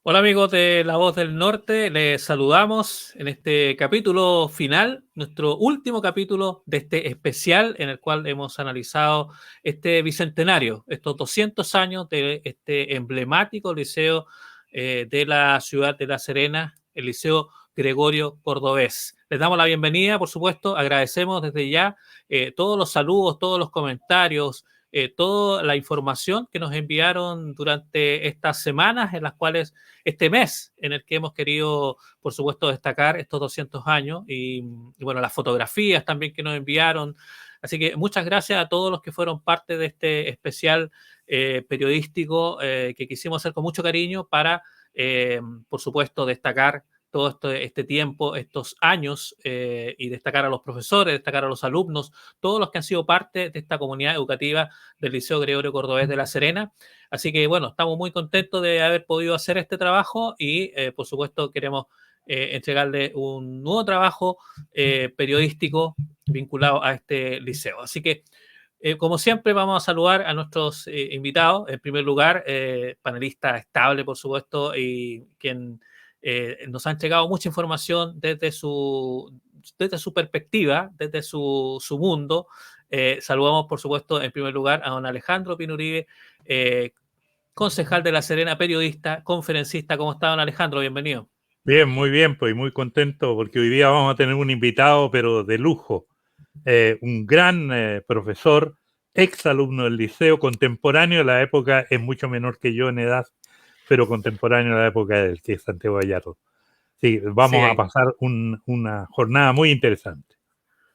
Hola amigos de La Voz del Norte, les saludamos en este capítulo final, nuestro último capítulo de este especial en el cual hemos analizado este bicentenario, estos 200 años de este emblemático liceo de la ciudad de La Serena, el Liceo Gregorio Cordobés. Les damos la bienvenida, por supuesto, agradecemos desde ya todos los saludos, todos los comentarios, toda la información que nos enviaron durante estas semanas en las cuales este mes en el que hemos querido, por supuesto, destacar estos 200 años y bueno, las fotografías también que nos enviaron. Así que muchas gracias a todos los que fueron parte de este especial periodístico que quisimos hacer con mucho cariño para, por supuesto, destacar todo este tiempo, estos años, y destacar a los profesores, destacar a los alumnos, todos los que han sido parte de esta comunidad educativa del Liceo Gregorio Cordobés de La Serena. Así que bueno, estamos muy contentos de haber podido hacer este trabajo y por supuesto queremos entregarle un nuevo trabajo periodístico vinculado a este liceo. Así que como siempre vamos a saludar a nuestros invitados. En primer lugar, panelista estable, por supuesto, y quien nos han entregado mucha información desde su perspectiva, desde su mundo. Saludamos, por supuesto, en primer lugar a don Alejandro Pinuribe, concejal de La Serena, periodista, conferencista. ¿Cómo está, don Alejandro? Bienvenido. Bien, muy bien, pues muy contento porque hoy día vamos a tener un invitado, pero de lujo, un gran profesor, ex alumno del liceo, contemporáneo de la época, es mucho menor que yo en edad, pero contemporáneo de la época del que es Santiago Gallardo. Sí, vamos a Sí, pasar una jornada muy interesante.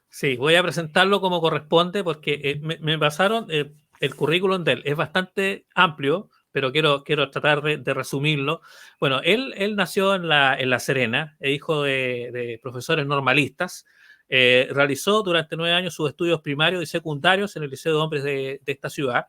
sí, voy a presentarlo como corresponde porque me pasaron el currículum de él. Es bastante amplio, pero quiero tratar de resumirlo. Bueno, él nació en la Serena, es hijo de profesores normalistas. Realizó durante 9 años sus estudios primarios y secundarios en el Liceo de Hombres de esta ciudad.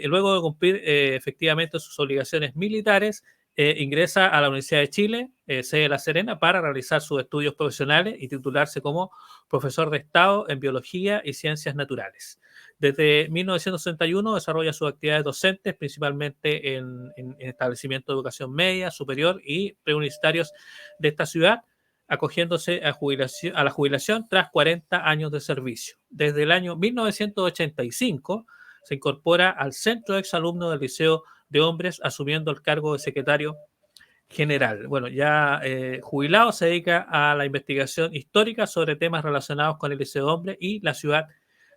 Luego de cumplir efectivamente sus obligaciones militares, ingresa a la Universidad de Chile, sede de La Serena, para realizar sus estudios profesionales y titularse como profesor de Estado en Biología y Ciencias Naturales. Desde 1961 desarrolla sus actividades docentes, principalmente en establecimientos de educación media, superior y preuniversitarios de esta ciudad, acogiéndose a la jubilación tras 40 años de servicio. Desde el año 1985 se incorpora al Centro de Exalumnos del Liceo de Hombres, asumiendo el cargo de secretario general. Bueno, ya jubilado, se dedica a la investigación histórica sobre temas relacionados con el Liceo de Hombres y la ciudad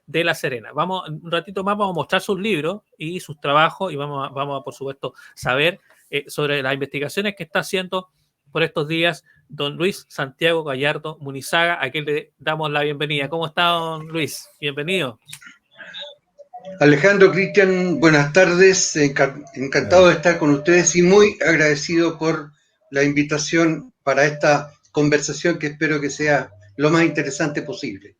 de La Serena. Vamos, un ratito más vamos a mostrar sus libros y sus trabajos y vamos a por supuesto, saber sobre las investigaciones que está haciendo por estos días don Luis Santiago Gallardo Munizaga, a quien le damos la bienvenida. ¿Cómo está, don Luis? Bienvenido. Alejandro, Cristian, buenas tardes. Encantado de estar con ustedes y muy agradecido por la invitación para esta conversación que espero que sea lo más interesante posible.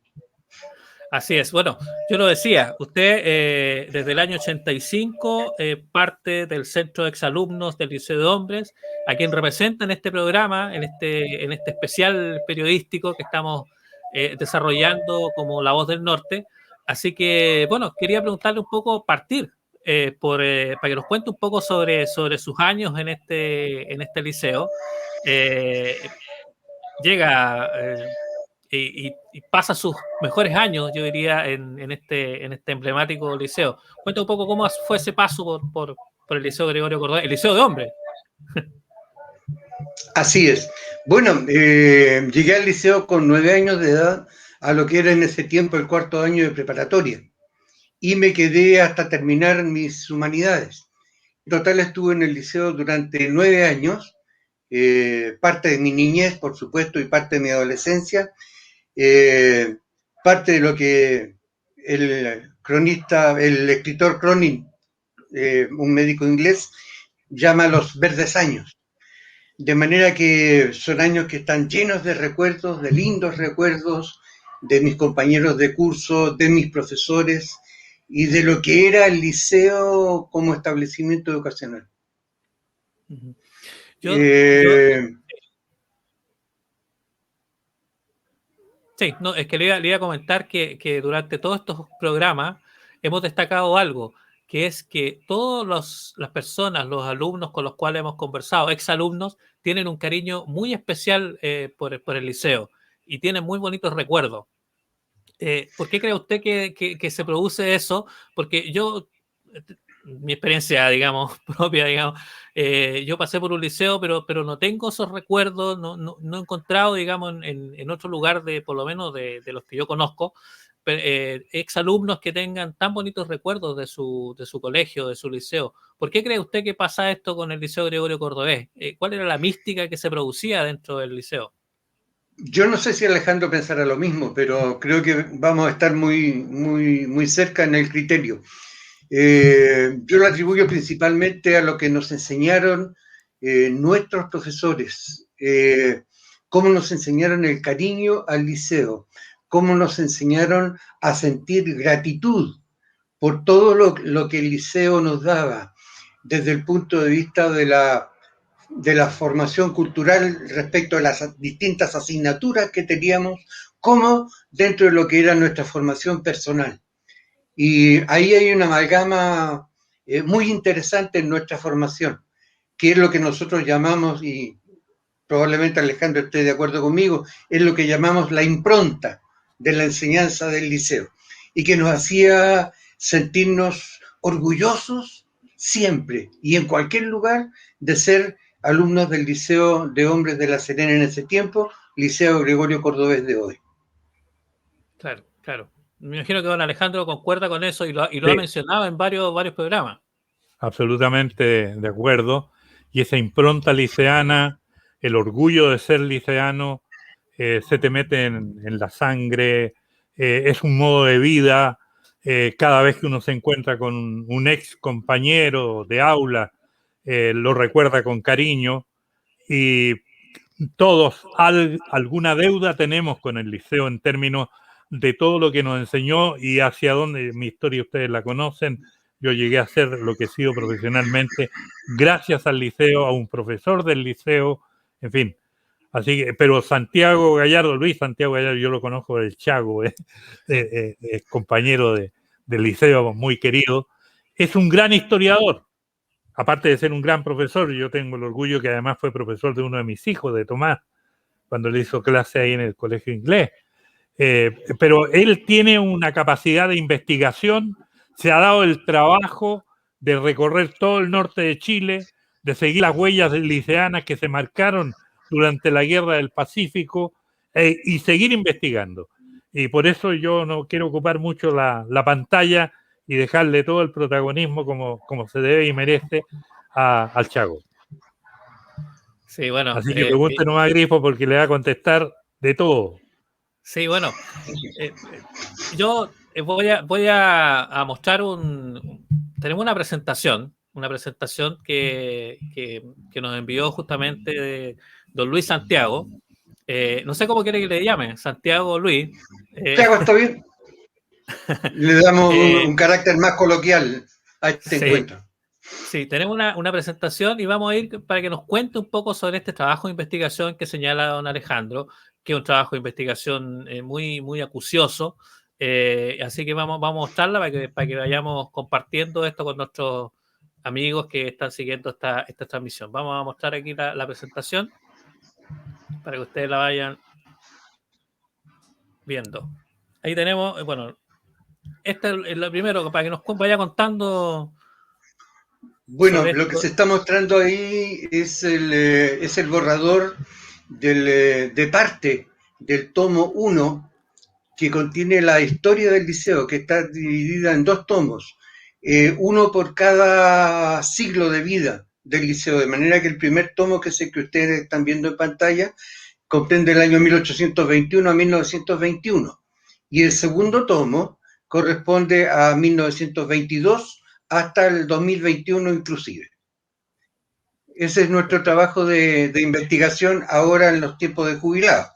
Así es. Bueno, yo lo decía, usted desde el año 85 parte del Centro de Exalumnos del Liceo de Hombres, a quien representa en este programa, en este especial periodístico que estamos desarrollando como La Voz del Norte. Así que, bueno, quería preguntarle un poco, partir, para que nos cuente un poco sobre sus años en este liceo. Eh, llega y pasa sus mejores años, yo diría, en este emblemático liceo. Cuenta un poco cómo fue ese paso por el Liceo Gregorio Cordovés, el Liceo de Hombres. Así es. Bueno, llegué al liceo con 9 años de edad, a lo que era en ese tiempo el cuarto año de preparatoria, y me quedé hasta terminar mis humanidades. En total estuve en el liceo durante 9 años, parte de mi niñez, por supuesto, y parte de mi adolescencia. eh, Parte de lo que el escritor Cronin, un médico inglés, llama los verdes años. De manera que son años que están llenos de recuerdos, de lindos recuerdos, de mis compañeros de curso, de mis profesores y de lo que era el liceo como establecimiento educacional. Yo Eh, sí, no, es que le iba a comentar que durante todos estos programas hemos destacado algo. que es que todas las personas, los alumnos con los cuales hemos conversado, exalumnos, tienen un cariño muy especial por el liceo y tienen muy bonitos recuerdos. ¿Por qué cree usted que se produce eso? Porque yo, mi experiencia, digamos, propia, digamos, yo pasé por un liceo, pero no tengo esos recuerdos, no he encontrado, digamos, en otro lugar, por lo menos de los que yo conozco, exalumnos que tengan tan bonitos recuerdos de su colegio, de su liceo. ¿Por qué cree usted que pasa esto con el Liceo Gregorio Cordovés? ¿Cuál era la mística que se producía dentro del liceo? Yo no sé si Alejandro pensará lo mismo, pero creo que vamos a estar muy cerca en el criterio. Yo lo atribuyo principalmente a lo que nos enseñaron nuestros profesores, cómo nos enseñaron el cariño al liceo, cómo nos enseñaron a sentir gratitud por todo lo que el liceo nos daba, desde el punto de vista de la formación cultural respecto a las distintas asignaturas que teníamos, como dentro de lo que era nuestra formación personal. Y ahí hay una amalgama muy interesante en nuestra formación, que es lo que nosotros llamamos, y probablemente Alejandro esté de acuerdo conmigo, es lo que llamamos la impronta de la enseñanza del liceo, y que nos hacía sentirnos orgullosos siempre y en cualquier lugar de ser alumnos del Liceo de Hombres de La Serena en ese tiempo, Liceo Gregorio Cordovés de hoy. Claro, claro. Me imagino que don Alejandro concuerda con eso y lo Sí, ha mencionado en varios programas. absolutamente de acuerdo. Y esa impronta liceana, el orgullo de ser liceano, se te mete en la sangre, es un modo de vida. Cada vez que uno se encuentra con un ex compañero de aula, lo recuerda con cariño, y todos alguna deuda tenemos con el liceo en términos de todo lo que nos enseñó y hacia dónde. Mi historia ustedes la conocen. Yo llegué a ser lo que he sido profesionalmente gracias al liceo, a un profesor del liceo, en fin. Así que, pero Santiago Gallardo, Luis Santiago Gallardo, yo lo conozco del Chago, compañero del liceo, muy querido, es un gran historiador. Aparte de ser un gran profesor, yo tengo el orgullo que además fue profesor de uno de mis hijos, de Tomás, cuando le hizo clase ahí en el colegio inglés. Pero él tiene una capacidad de investigación, se ha dado el trabajo de recorrer todo el norte de Chile, de seguir las huellas liceanas que se marcaron durante la Guerra del Pacífico y seguir investigando. Y por eso yo no quiero ocupar mucho la pantalla y dejarle todo el protagonismo como se debe y merece al Chago. Sí, bueno. Así que pregunte nomás a Grifo porque le va a contestar de todo. Sí, bueno. Yo voy a mostrar tenemos una presentación que nos envió justamente don Luis Santiago. No sé cómo quiere que le llame, Santiago o Luis. Santiago, ¿está bien? Le damos un carácter más coloquial a este encuentro. Sí, tenemos una presentación y vamos a ir para que nos cuente un poco sobre este trabajo de investigación que señala don Alejandro, que es un trabajo de investigación muy acucioso. Así que vamos a mostrarla para que vayamos compartiendo esto con nuestros amigos que están siguiendo esta transmisión. Vamos a mostrar aquí la presentación para que ustedes la vayan viendo. Ahí tenemos, bueno, este es lo primero, para que nos vaya contando. Bueno, lo que se está mostrando ahí es el borrador de parte del tomo 1, que contiene la historia del liceo, que está dividida en 2 tomos, uno por cada siglo de vida del liceo, de manera que el primer tomo, que es el que ustedes están viendo en pantalla, comprende el año 1821 a 1921, y el segundo tomo corresponde a 1922 hasta el 2021 inclusive. Ese es nuestro trabajo de investigación ahora en los tiempos de jubilado.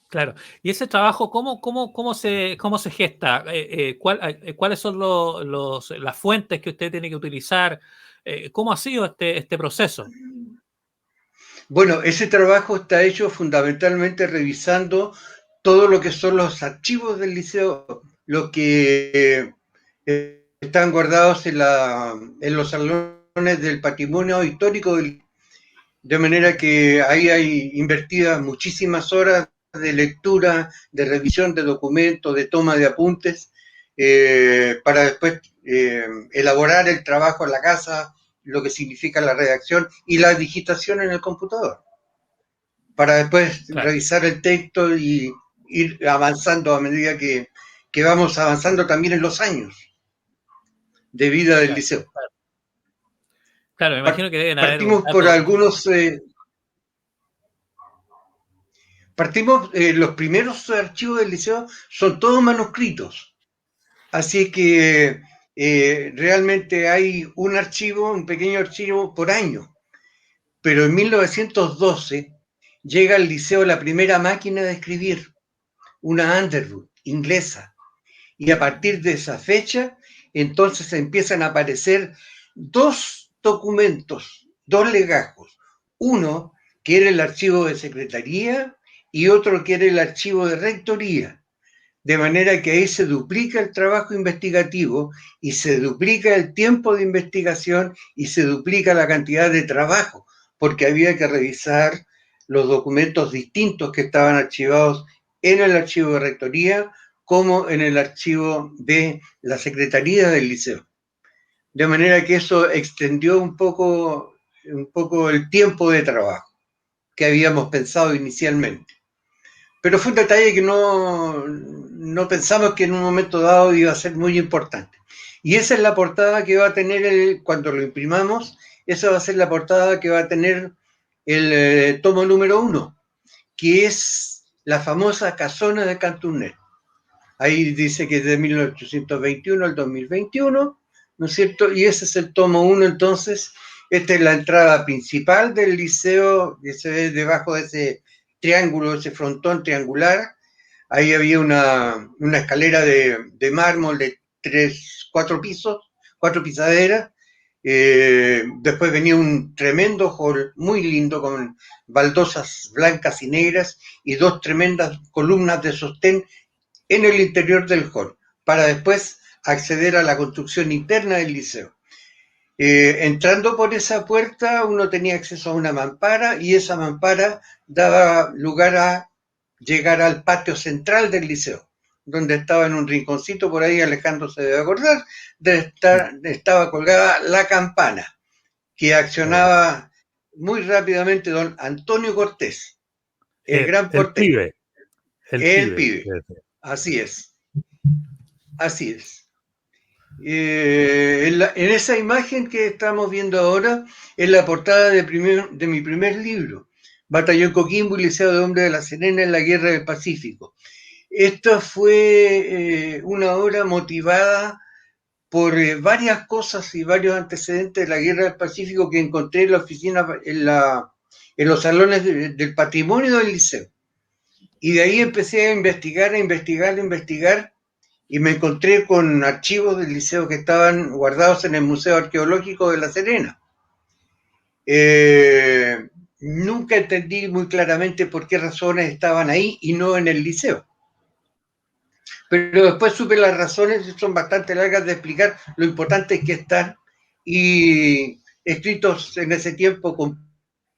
Claro. Y ese trabajo, ¿cómo se gesta? ¿Cuáles son las fuentes que usted tiene que utilizar? ¿Cómo ha sido este proceso? Bueno, ese trabajo está hecho fundamentalmente revisando todo lo que son los archivos del liceo, lo que están guardados en los salones del patrimonio histórico, de manera que ahí hay invertidas muchísimas horas de lectura, de revisión de documentos, de toma de apuntes, para después elaborar el trabajo en la casa, lo que significa la redacción y la digitación en el computador, para después revisar el texto y ir avanzando a medida que vamos avanzando también en los años de vida del liceo. Claro, me imagino que deben haber Partimos por algunos... los primeros archivos del liceo son todos manuscritos, así que realmente hay un pequeño archivo por año, pero en 1912 llega al liceo la primera máquina de escribir, una Underwood inglesa, y a partir de esa fecha entonces empiezan a aparecer dos documentos, dos legajos, uno que era el archivo de secretaría y otro que era el archivo de rectoría, de manera que ahí se duplica el trabajo investigativo y se duplica el tiempo de investigación y se duplica la cantidad de trabajo, porque había que revisar los documentos distintos que estaban archivados en el archivo de rectoría como en el archivo de la secretaría del liceo. De manera que eso extendió un poco el tiempo de trabajo que habíamos pensado inicialmente. Pero fue un detalle que no pensamos que en un momento dado iba a ser muy importante. Y esa es la portada que va a tener, cuando lo imprimamos, esa va a ser la portada que va a tener el tomo número 1, que es la famosa Casona de Cantunet. Ahí dice que es de 1821 al 2021, ¿no es cierto? Y ese es el tomo 1, entonces. Esta es la entrada principal del liceo, que se ve debajo de ese triángulo, ese frontón triangular. Ahí había una escalera de mármol de 4 pisos, 4 pisaderas. Después venía un tremendo hall muy lindo con baldosas blancas y negras y 2 tremendas columnas de sostén en el interior del hall, para después acceder a la construcción interna del liceo. Entrando por esa puerta uno tenía acceso a una mampara y esa mampara daba lugar a llegar al patio central del liceo, donde estaba en un rinconcito por ahí, Alejandro se debe acordar, estaba colgada la campana que accionaba muy rápidamente don Antonio Cortés, el gran portero. El pibe. Así es. Así es. En esa imagen que estamos viendo ahora es la portada de mi primer libro, Batallón Coquimbo y Liceo de Hombres de La Serena en la Guerra del Pacífico. Esta fue una obra motivada por varias cosas y varios antecedentes de la Guerra del Pacífico que encontré en la oficina, en los salones del patrimonio del liceo. Y de ahí empecé a investigar, y me encontré con archivos del liceo que estaban guardados en el Museo Arqueológico de La Serena. Nunca entendí muy claramente por qué razones estaban ahí y no en el liceo. Pero después supe las razones, son bastante largas de explicar. Lo importante es que están y escritos en ese tiempo con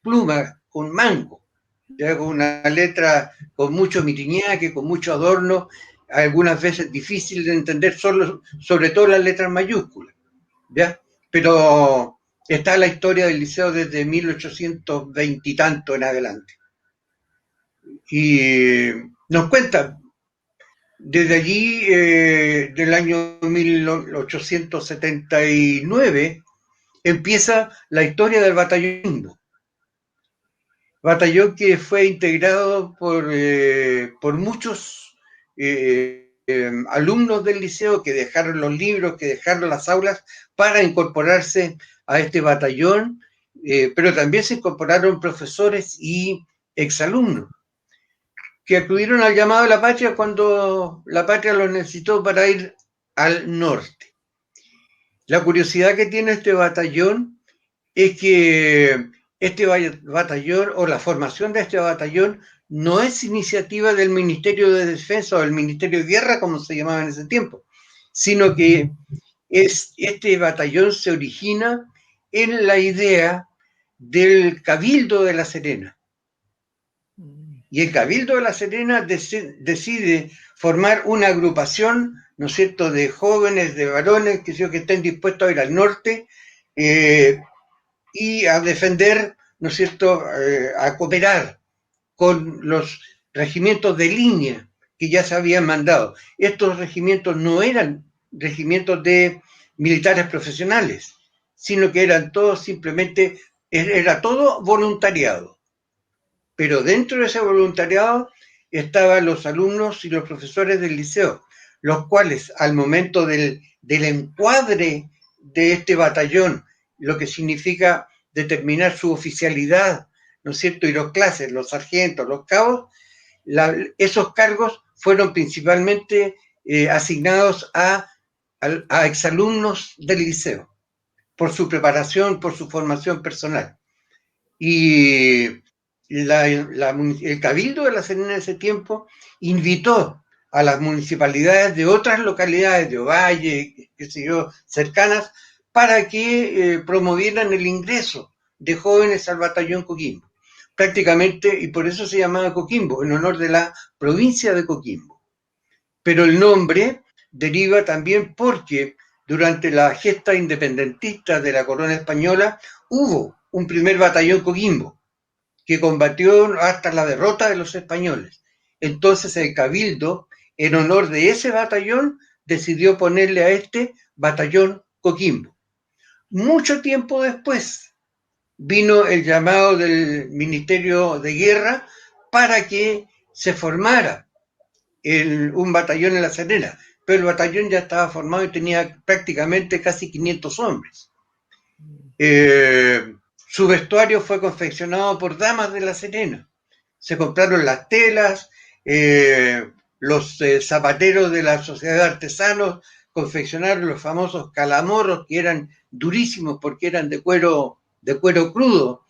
pluma, con mango, ya con una letra con mucho miriñaque, con mucho adorno, algunas veces difícil de entender, sobre todo las letras mayúsculas, ¿ya? Pero está la historia del liceo desde 1820 y tanto en adelante. Y nos cuenta, desde allí, del año 1879, empieza la historia del batallón que fue integrado por muchos alumnos del liceo que dejaron los libros, que dejaron las aulas para incorporarse a este batallón, pero también se incorporaron profesores y exalumnos que acudieron al llamado de la patria cuando la patria los necesitó para ir al norte. La curiosidad que tiene este batallón es que este batallón, o la formación de este batallón, no es iniciativa del Ministerio de Defensa o del Ministerio de Guerra, como se llamaba en ese tiempo, sino que Este batallón se origina en la idea del Cabildo de La Serena. Y el Cabildo de La Serena decide formar una agrupación, ¿no es cierto?, de jóvenes, de varones, que estén dispuestos a ir al norte y a defender, ¿no es cierto?, a cooperar con los regimientos de línea que ya se habían mandado. Estos regimientos no eran regimientos de militares profesionales, sino que eran todos simplemente, era todo voluntariado. Pero dentro de ese voluntariado estaban los alumnos y los profesores del liceo, los cuales al momento del encuadre de este batallón, lo que significa determinar su oficialidad, ¿no es cierto?, y los clases, los sargentos, los cabos, esos cargos fueron principalmente asignados a exalumnos del liceo, por su preparación, por su formación personal. Y el Cabildo de La Serena en ese tiempo invitó a las municipalidades de otras localidades de Ovalle, qué sé yo, cercanas, para que promovieran el ingreso de jóvenes al batallón Coquimbo. Prácticamente, y por eso se llamaba Coquimbo, en honor de la provincia de Coquimbo. Pero el nombre deriva también porque durante la gesta independentista de la corona española hubo un primer batallón Coquimbo que combatió hasta la derrota de los españoles. Entonces el Cabildo, en honor de ese batallón, decidió ponerle a este batallón Coquimbo. Mucho tiempo después vino el llamado del Ministerio de Guerra para que se formara un batallón en La Serena, pero el batallón ya estaba formado y tenía prácticamente casi 500 hombres. Su vestuario fue confeccionado por damas de La Serena. Se compraron las telas, los zapateros de la Sociedad de Artesanos confeccionaron los famosos calamorros, que eran durísimos porque eran de cuero crudo,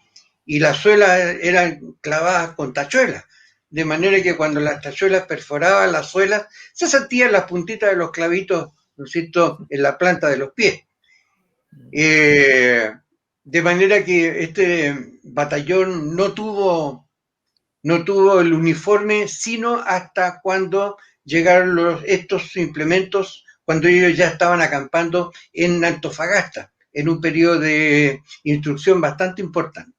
y las suelas eran clavadas con tachuelas, de manera que cuando las tachuelas perforaban las suelas, se sentían las puntitas de los clavitos, ¿no es cierto?, en la planta de los pies. De manera que este batallón no tuvo el uniforme sino hasta cuando llegaron estos implementos, cuando ellos ya estaban acampando en Antofagasta, en un periodo de instrucción bastante importante.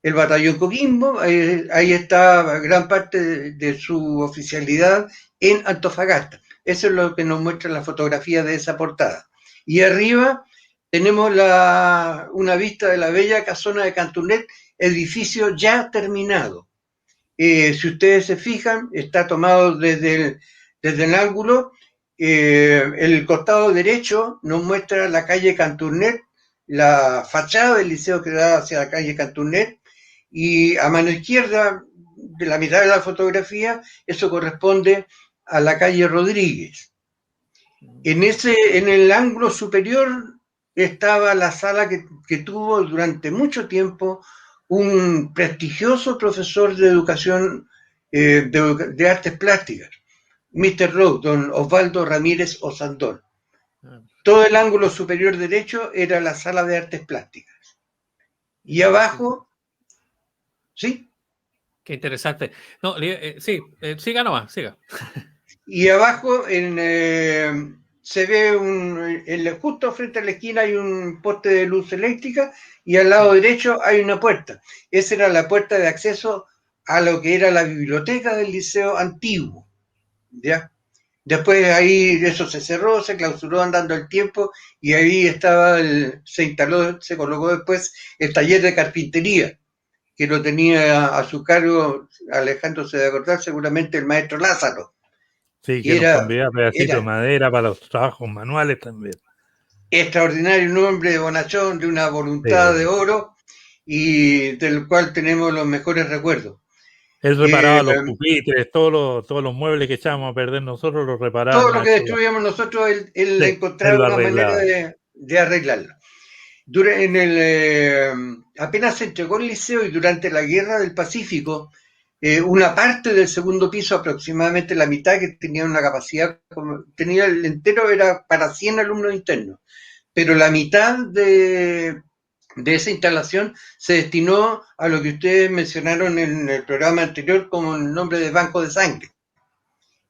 El batallón Coquimbo, ahí está gran parte de su oficialidad en Antofagasta. Eso es lo que nos muestra la fotografía de esa portada. Y arriba tenemos una vista de la bella casona de Canturnet, edificio ya terminado. Si ustedes se fijan, está tomado desde el ángulo. El costado derecho nos muestra la calle Canturnet, la fachada del liceo que da hacia la calle Canturnet, y a mano izquierda, de la mitad de la fotografía, eso corresponde a la calle Rodríguez. En el ángulo superior estaba la sala que tuvo durante mucho tiempo un prestigioso profesor de educación de artes plásticas, Mr. Rowe, don Osvaldo Ramírez Osandón. Todo el ángulo superior derecho era la sala de artes plásticas. Y abajo... ¿Sí? Qué interesante. No, sí, siga nomás, siga. Y abajo se ve justo frente a la esquina hay un poste de luz eléctrica y al lado derecho hay una puerta. Esa era la puerta de acceso a lo que era la biblioteca del liceo antiguo. ¿Ya? Después ahí eso se cerró, se clausuró andando el tiempo y ahí se colocó después el taller de carpintería, que lo tenía a su cargo, Alejandro se debe acordar, seguramente el maestro Lázaro. Sí, que nos convidaba pedacitos de madera para los trabajos manuales también. Extraordinario, un hombre de bonachón, de una voluntad de oro, y del cual tenemos los mejores recuerdos. Él reparaba los pupitres, todos los muebles que echábamos a perder nosotros, los reparaba. Todo lo que destruíamos nosotros, él encontraba una manera de arreglarlo. Apenas se entregó el liceo y durante la Guerra del Pacífico una parte del segundo piso, aproximadamente la mitad, que tenía una capacidad, tenía el entero, era para 100 alumnos internos, pero la mitad de esa instalación se destinó a lo que ustedes mencionaron en el programa anterior como el nombre de banco de sangre.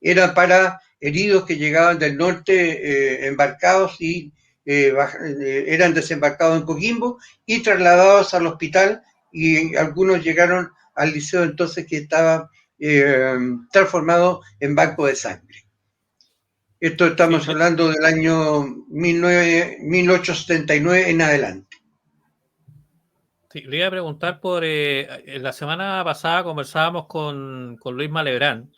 Era para heridos que llegaban del norte embarcados y eran desembarcados en Coquimbo y trasladados al hospital, y algunos llegaron al liceo entonces, que estaba transformado en banco de sangre. Esto estamos hablando del año 1879 en adelante. Sí, le iba a preguntar por... la semana pasada conversábamos con Luis Malebrán,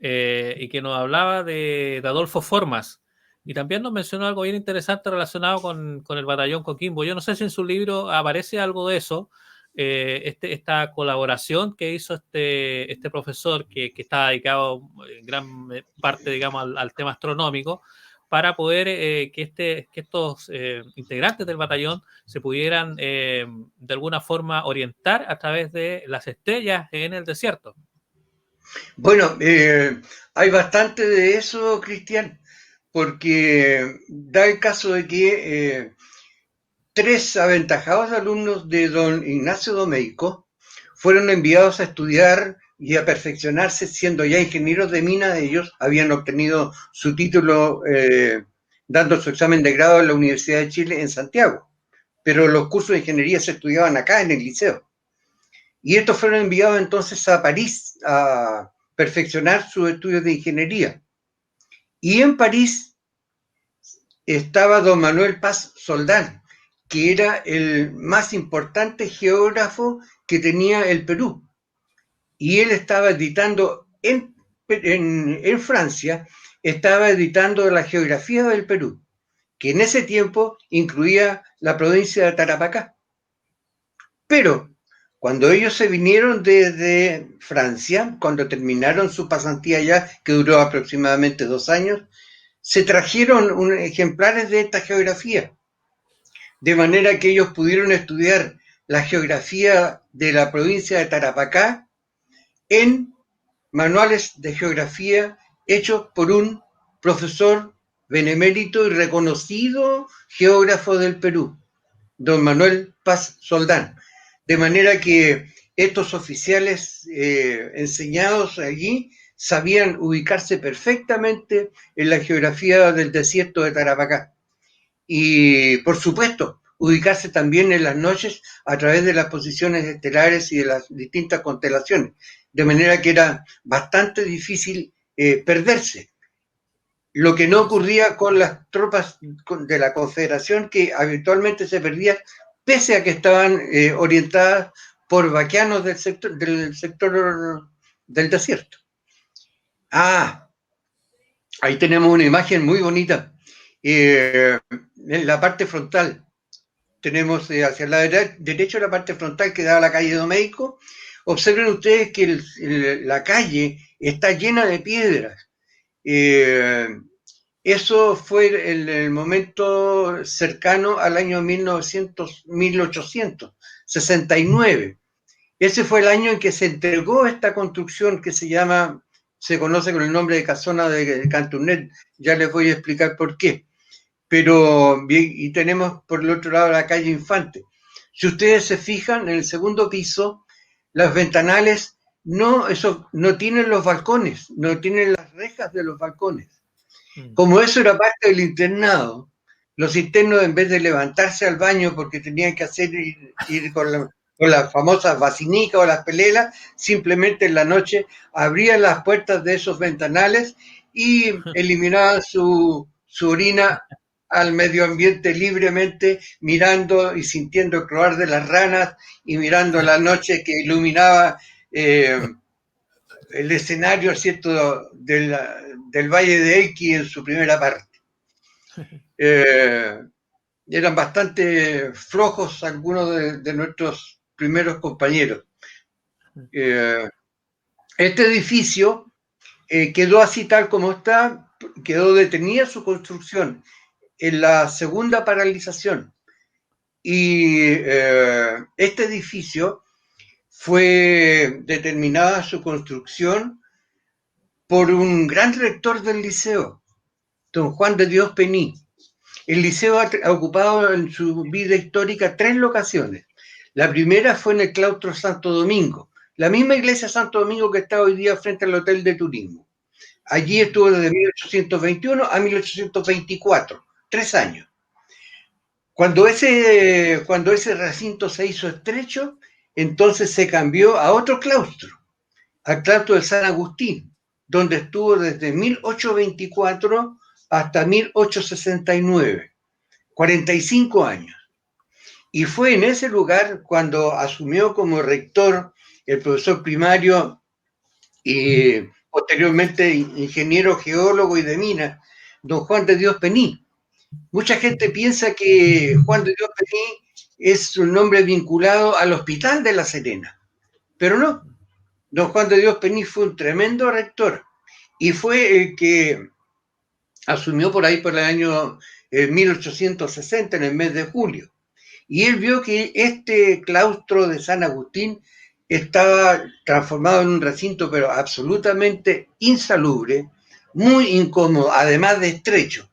y que nos hablaba de Adolfo Formas, y también nos mencionó algo bien interesante relacionado con el batallón Coquimbo. Yo no sé si en su libro aparece algo de eso, esta colaboración que hizo este profesor que está dedicado en gran parte, digamos, al tema astronómico, para poder que estos integrantes del batallón se pudieran de alguna forma orientar a través de las estrellas en el desierto. Bueno, hay bastante de eso, Cristian, porque da el caso de que 3 aventajados alumnos de don Ignacio Domeyko fueron enviados a estudiar y a perfeccionarse, siendo ya ingenieros de mina. Ellos habían obtenido su título dando su examen de grado en la Universidad de Chile en Santiago, pero los cursos de ingeniería se estudiaban acá en el liceo. Y estos fueron enviados entonces a París a perfeccionar sus estudios de ingeniería. Y en París estaba don Manuel Paz Soldán, que era el más importante geógrafo que tenía el Perú. Y él estaba editando en Francia, estaba editando la geografía del Perú, que en ese tiempo incluía la provincia de Tarapacá. Pero cuando ellos se vinieron desde Francia, cuando terminaron su pasantía allá, que duró aproximadamente 2 años, se trajeron ejemplares de esta geografía, de manera que ellos pudieron estudiar la geografía de la provincia de Tarapacá en manuales de geografía hechos por un profesor benemérito y reconocido geógrafo del Perú, don Manuel Paz Soldán. De manera que estos oficiales enseñados allí sabían ubicarse perfectamente en la geografía del desierto de Tarapacá. Y, por supuesto, ubicarse también en las noches a través de las posiciones estelares y de las distintas constelaciones. De manera que era bastante difícil perderse. Lo que no ocurría con las tropas de la Confederación, que habitualmente se perdían, pese a que estaban orientadas por vaqueanos del sector del desierto. Ahí tenemos una imagen muy bonita. En la parte frontal tenemos hacia la derecha la parte frontal que da a la calle Domeyko. Observen ustedes que la calle está llena de piedras. Eso fue el momento cercano al año 1869. Ese fue el año en que se entregó esta construcción que se conoce con el nombre de Casona de Cantunet. Ya les voy a explicar por qué. Pero, y tenemos por el otro lado la calle Infante. Si ustedes se fijan, en el segundo piso, los ventanales no tienen los balcones, no tienen las rejas de los balcones. Como eso era parte del internado, los internos, en vez de levantarse al baño porque tenían que ir con las famosas vacinicas o las pelelas, simplemente en la noche abrían las puertas de esos ventanales y eliminaban su orina al medio ambiente libremente, mirando y sintiendo el croar de las ranas y mirando la noche que iluminaba el escenario, ¿cierto?, del Valle de Elqui en su primera parte. Eran bastante flojos algunos de nuestros primeros compañeros. Este edificio quedó así tal como está, quedó detenida su construcción en la segunda paralización. Y este edificio fue determinada su construcción por un gran rector del liceo, don Juan de Dios Pení. El liceo ha ocupado en su vida histórica 3 locaciones. La primera fue en el claustro Santo Domingo, la misma iglesia Santo Domingo que está hoy día frente al Hotel de Turismo. Allí estuvo desde 1821 a 1824, 3 años. Cuando ese recinto se hizo estrecho, entonces se cambió a otro claustro, al claustro de San Agustín, donde estuvo desde 1824 hasta 1869, 45 años. Y fue en ese lugar cuando asumió como rector el profesor primario y posteriormente ingeniero geólogo y de minas, don Juan de Dios Pení. Mucha gente piensa que Juan de Dios Pení es un nombre vinculado al Hospital de La Serena, pero no. Don Juan de Dios Pení fue un tremendo rector y fue el que asumió por ahí por el año 1860, en el mes de julio. Y él vio que este claustro de San Agustín estaba transformado en un recinto, pero absolutamente insalubre, muy incómodo, además de estrecho.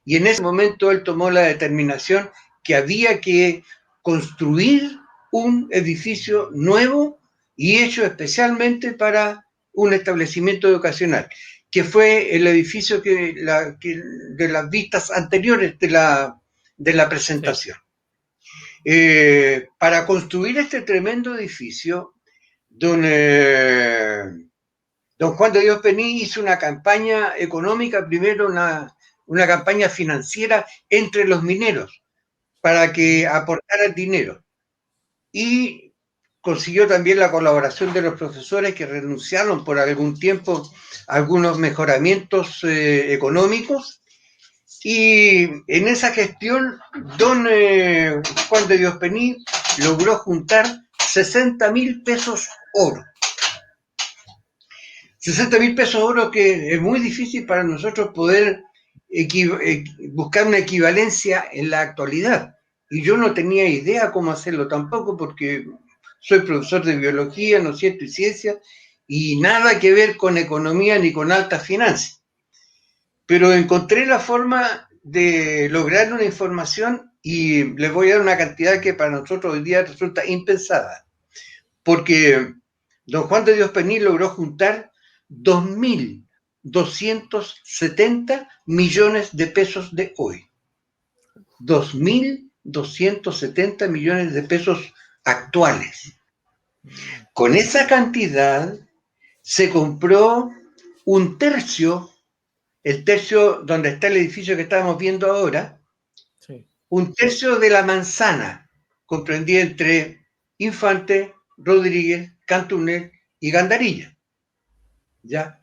Y en ese momento él tomó la determinación que había que construir un edificio nuevo y hecho especialmente para un establecimiento educacional, que fue el edificio de las vistas anteriores de la presentación. Sí. Para construir este tremendo edificio, don Juan de Dios Pení hizo una campaña económica, primero una campaña financiera entre los mineros para que aportaran dinero. Y consiguió también la colaboración de los profesores que renunciaron por algún tiempo a algunos mejoramientos económicos. Y en esa gestión, don Juan de Dios Pení logró juntar 60.000 pesos oro. 60.000 pesos oro que es muy difícil para nosotros poder buscar una equivalencia en la actualidad. Y yo no tenía idea cómo hacerlo tampoco, porque soy profesor de biología, ¿no es cierto?, y ciencia, y nada que ver con economía ni con altas finanzas. Pero encontré la forma de lograr una información y les voy a dar una cantidad que para nosotros hoy día resulta impensada. Porque don Juan de Dios Pení logró juntar 2.270 millones de pesos de hoy. 2.270 millones de pesos actuales. Con esa cantidad se compró un tercio, el tercio donde está el edificio que estamos viendo ahora, sí. Un tercio de la manzana, comprendida entre Infante, Rodríguez, Cantunel y Gandarilla. ¿Ya?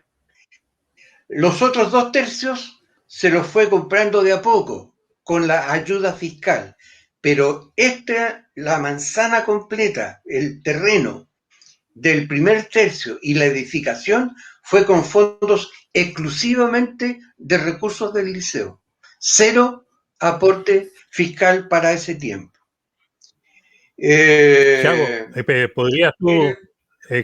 Los otros 2 tercios se los fue comprando de a poco, con la ayuda fiscal. Pero la manzana completa, el terreno del primer tercio y la edificación fue con fondos exclusivamente de recursos del liceo. 0 aporte fiscal para ese tiempo. Thiago, ¿podrías tú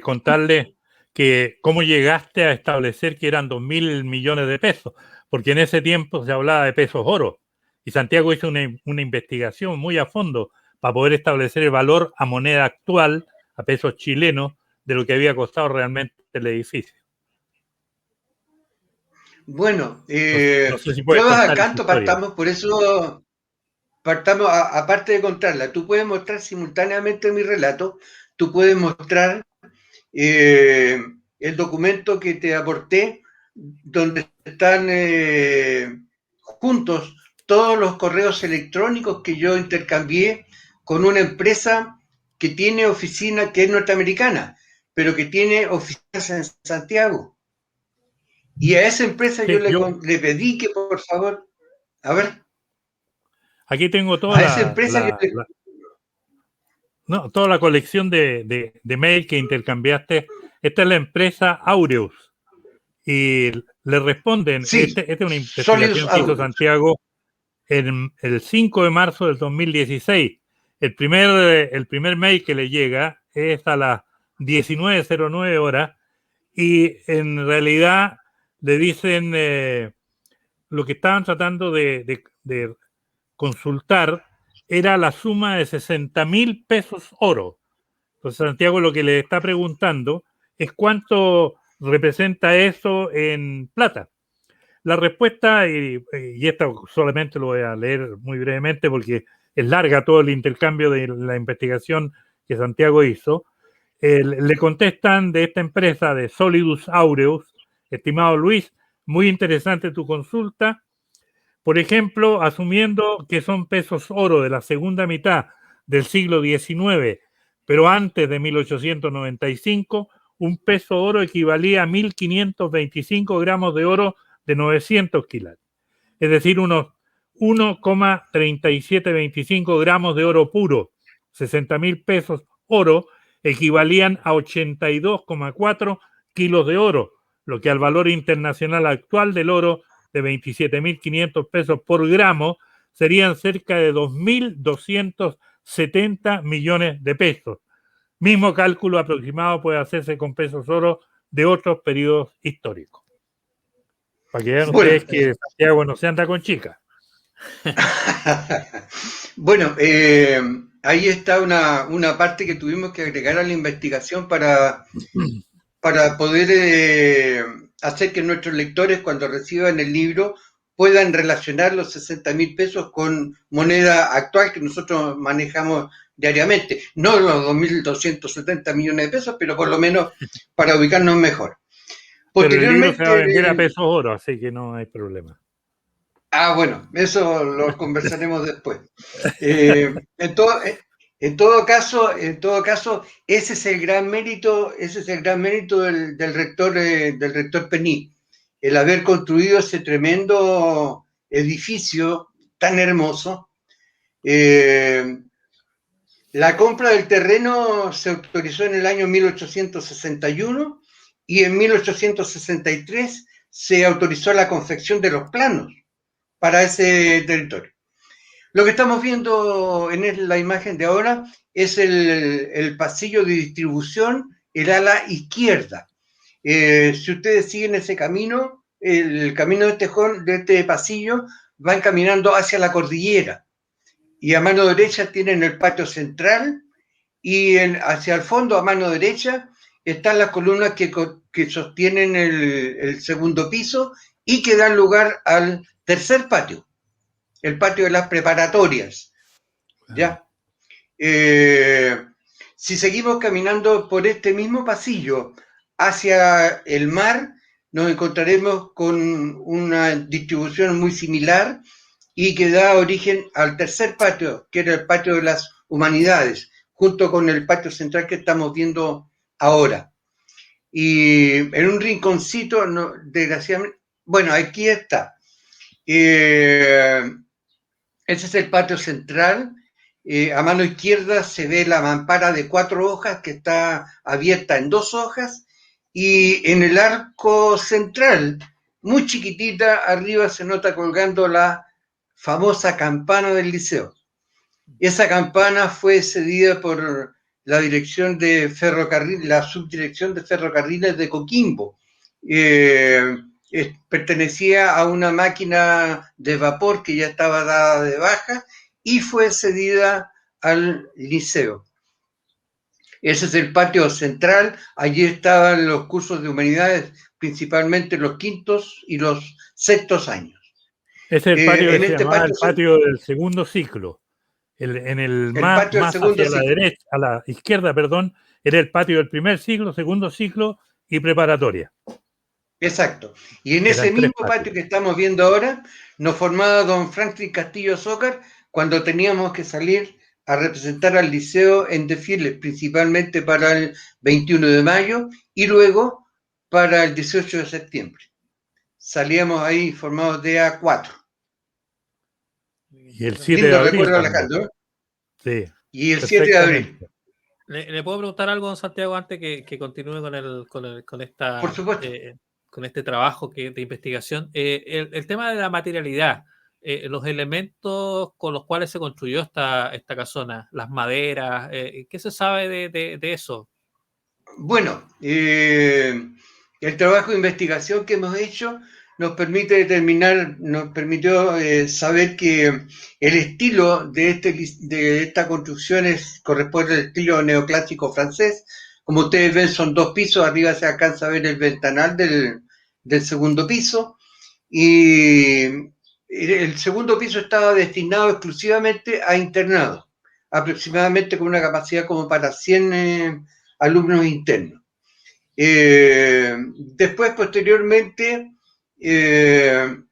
contarle que cómo llegaste a establecer que eran 2.000 millones de pesos? Porque en ese tiempo se hablaba de pesos oro y Santiago hizo una investigación muy a fondo para poder establecer el valor a moneda actual, a pesos chilenos, de lo que había costado realmente el edificio. Bueno, no sé si puedes pruebas al canto partamos, por eso partamos, aparte de contarla, tú puedes mostrar simultáneamente mi relato, tú puedes mostrar el documento que te aporté, donde están juntos todos los correos electrónicos que yo intercambié con una empresa que tiene oficina, que es norteamericana, pero que tiene oficinas en Santiago. Y a esa empresa sí, le pedí que por favor, a ver. Aquí tengo toda toda la colección de mail que intercambiaste. Esta es la empresa Aureus. Y le responden, sí, esta es una investigación que hizo Santiago el 5 de marzo del 2016. El primer mail que le llega es a las 19:09 horas, y en realidad le dicen lo que estaban tratando de consultar era la suma de 60.000 pesos oro. Entonces Santiago lo que le está preguntando es cuánto representa eso en plata. La respuesta, y esta solamente lo voy a leer muy brevemente porque es larga todo el intercambio de la investigación que Santiago hizo, le contestan de esta empresa de Solidus Aureus: estimado Luis, muy interesante tu consulta. Por ejemplo, asumiendo que son pesos oro de la segunda mitad del siglo XIX, pero antes de 1895, un peso oro equivalía a 1.525 gramos de oro de 900 quilates, es decir, unos 1,3725 gramos de oro puro. 60.000 pesos oro equivalían a 82,4 kilos de oro, lo que al valor internacional actual del oro de 27.500 pesos por gramo serían cerca de 2.270 millones de pesos. Mismo cálculo aproximado puede hacerse con pesos oro de otros periodos históricos. Para que vean ustedes que Santiago no se anda con chicas. Bueno, ahí está una parte que tuvimos que agregar a la investigación para poder hacer que nuestros lectores, cuando reciban el libro, puedan relacionar los 60.000 pesos con moneda actual que nosotros manejamos diariamente. No los 2.270 millones de pesos, pero por lo menos para ubicarnos mejor. Pero el libro se va a vender a pesos oro, así que no hay problema. Bueno, eso lo conversaremos después. En todo caso, ese es el gran mérito del rector Pení, el haber construido ese tremendo edificio tan hermoso. La compra del terreno se autorizó en el año 1861 y en 1863 se autorizó la confección de los planos para ese territorio. Lo que estamos viendo en la imagen de ahora es el pasillo de distribución, el ala izquierda. Si ustedes siguen ese camino, el camino de este pasillo, van caminando hacia la cordillera. Y a mano derecha tienen el patio central y hacia el fondo, a mano derecha, están las columnas que sostienen el segundo piso y que dan lugar al tercer patio, el patio de las preparatorias. ¿Ya? Si seguimos caminando por este mismo pasillo hacia el mar, nos encontraremos con una distribución muy similar y que da origen al tercer patio, que era el patio de las humanidades, junto con el patio central que estamos viendo ahora. Y en un rinconcito, desgraciadamente, bueno, aquí está. Ese es el patio central. A mano izquierda se ve la mampara de 4 hojas que está abierta en 2 hojas, y en el arco central, muy chiquitita, arriba se nota colgando la famosa campana del liceo. Esa campana fue cedida por la dirección de ferrocarril, la subdirección de ferrocarriles de Coquimbo. Pertenecía a una máquina de vapor que ya estaba dada de baja y fue cedida al liceo. Ese es el patio central. Allí estaban los cursos de humanidades, principalmente los quintos y los sextos años. Ese es el patio que se llamaba el patio del segundo ciclo. En el más hacia la derecha, a la izquierda, perdón, era el patio del primer ciclo, segundo ciclo y preparatoria. Exacto. Y en ese mismo patio que estamos viendo ahora, nos formaba don Franklin Castillo Zócar cuando teníamos que salir a representar al liceo en desfiles, principalmente para el 21 de mayo y luego para el 18 de septiembre. Salíamos ahí formados de A4. Y el 7 de abril. Recuerdo, Alejandro. Sí. Y el 7 de abril. ¿Le puedo preguntar algo, don Santiago, antes que continúe con esta, por supuesto, con este trabajo de investigación? El tema de la materialidad, los elementos con los cuales se construyó esta casona, las maderas, ¿qué se sabe de eso? Bueno, el trabajo de investigación que hemos hecho nos permitió saber que el estilo de esta construcción corresponde al estilo neoclásico francés. Como ustedes ven, son 2 pisos, arriba se alcanza a ver el ventanal del segundo piso, y el segundo piso estaba destinado exclusivamente a internados, aproximadamente con una capacidad como para 100 alumnos internos. Después, posteriormente, en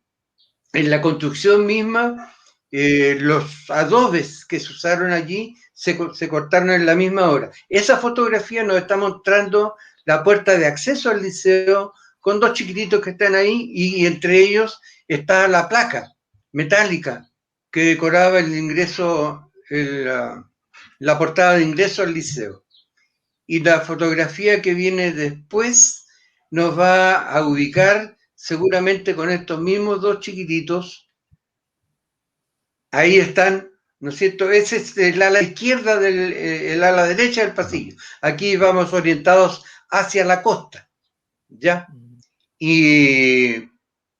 la construcción misma, los adobes que se usaron allí se cortaron en la misma hora. Esa fotografía nos está mostrando la puerta de acceso al liceo con 2 chiquititos que están ahí, y entre ellos está la placa metálica que decoraba el ingreso, la portada de ingreso al liceo. Y la fotografía que viene después nos va a ubicar seguramente con estos mismos 2 chiquititos. Ahí están, ¿no es cierto? Ese es el ala izquierda el ala derecha del pasillo. Aquí vamos orientados hacia la costa, ¿ya? Y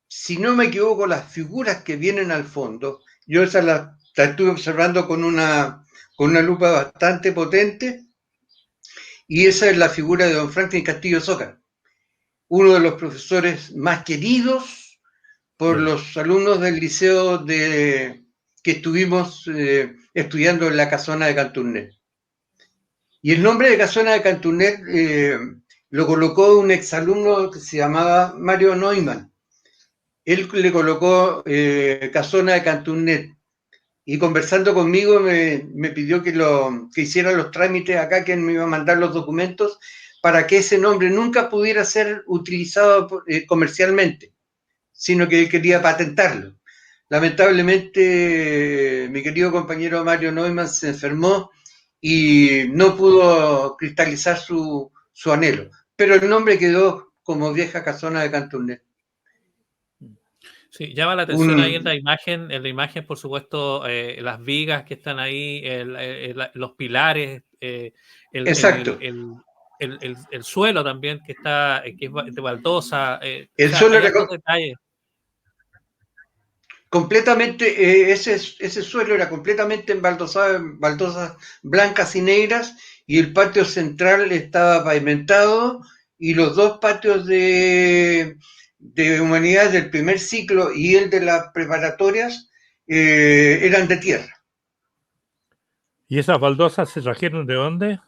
si no me equivoco, las figuras que vienen al fondo, yo esas las estuve observando con una lupa bastante potente, y esa es la figura de don Franklin Castillo Zócar, uno de los profesores más queridos por los alumnos del liceo que estuvimos estudiando en la Casona de Canturnet. Y el nombre de Casona de Canturnet lo colocó un exalumno que se llamaba Mario Neumann. Él le colocó Casona de Canturnet, y conversando conmigo me pidió que hiciera los trámites acá, que él me iba a mandar los documentos para que ese nombre nunca pudiera ser utilizado comercialmente, sino que él quería patentarlo. Lamentablemente, mi querido compañero Mario Neumann se enfermó y no pudo cristalizar su anhelo, pero el nombre quedó como Vieja Casona de Canturnet. Sí, llama la atención ahí en la imagen, por supuesto, las vigas que están ahí, los pilares, Exacto. El suelo también que está, que es de baldosa, El o sea, suelo hay era hartos detalles. completamente, ese suelo era completamente embaldosado en baldosas blancas y negras, y el patio central estaba pavimentado, y los 2 patios de humanidades del primer ciclo y el de las preparatorias eran de tierra. ¿Y esas baldosas se trajeron de dónde?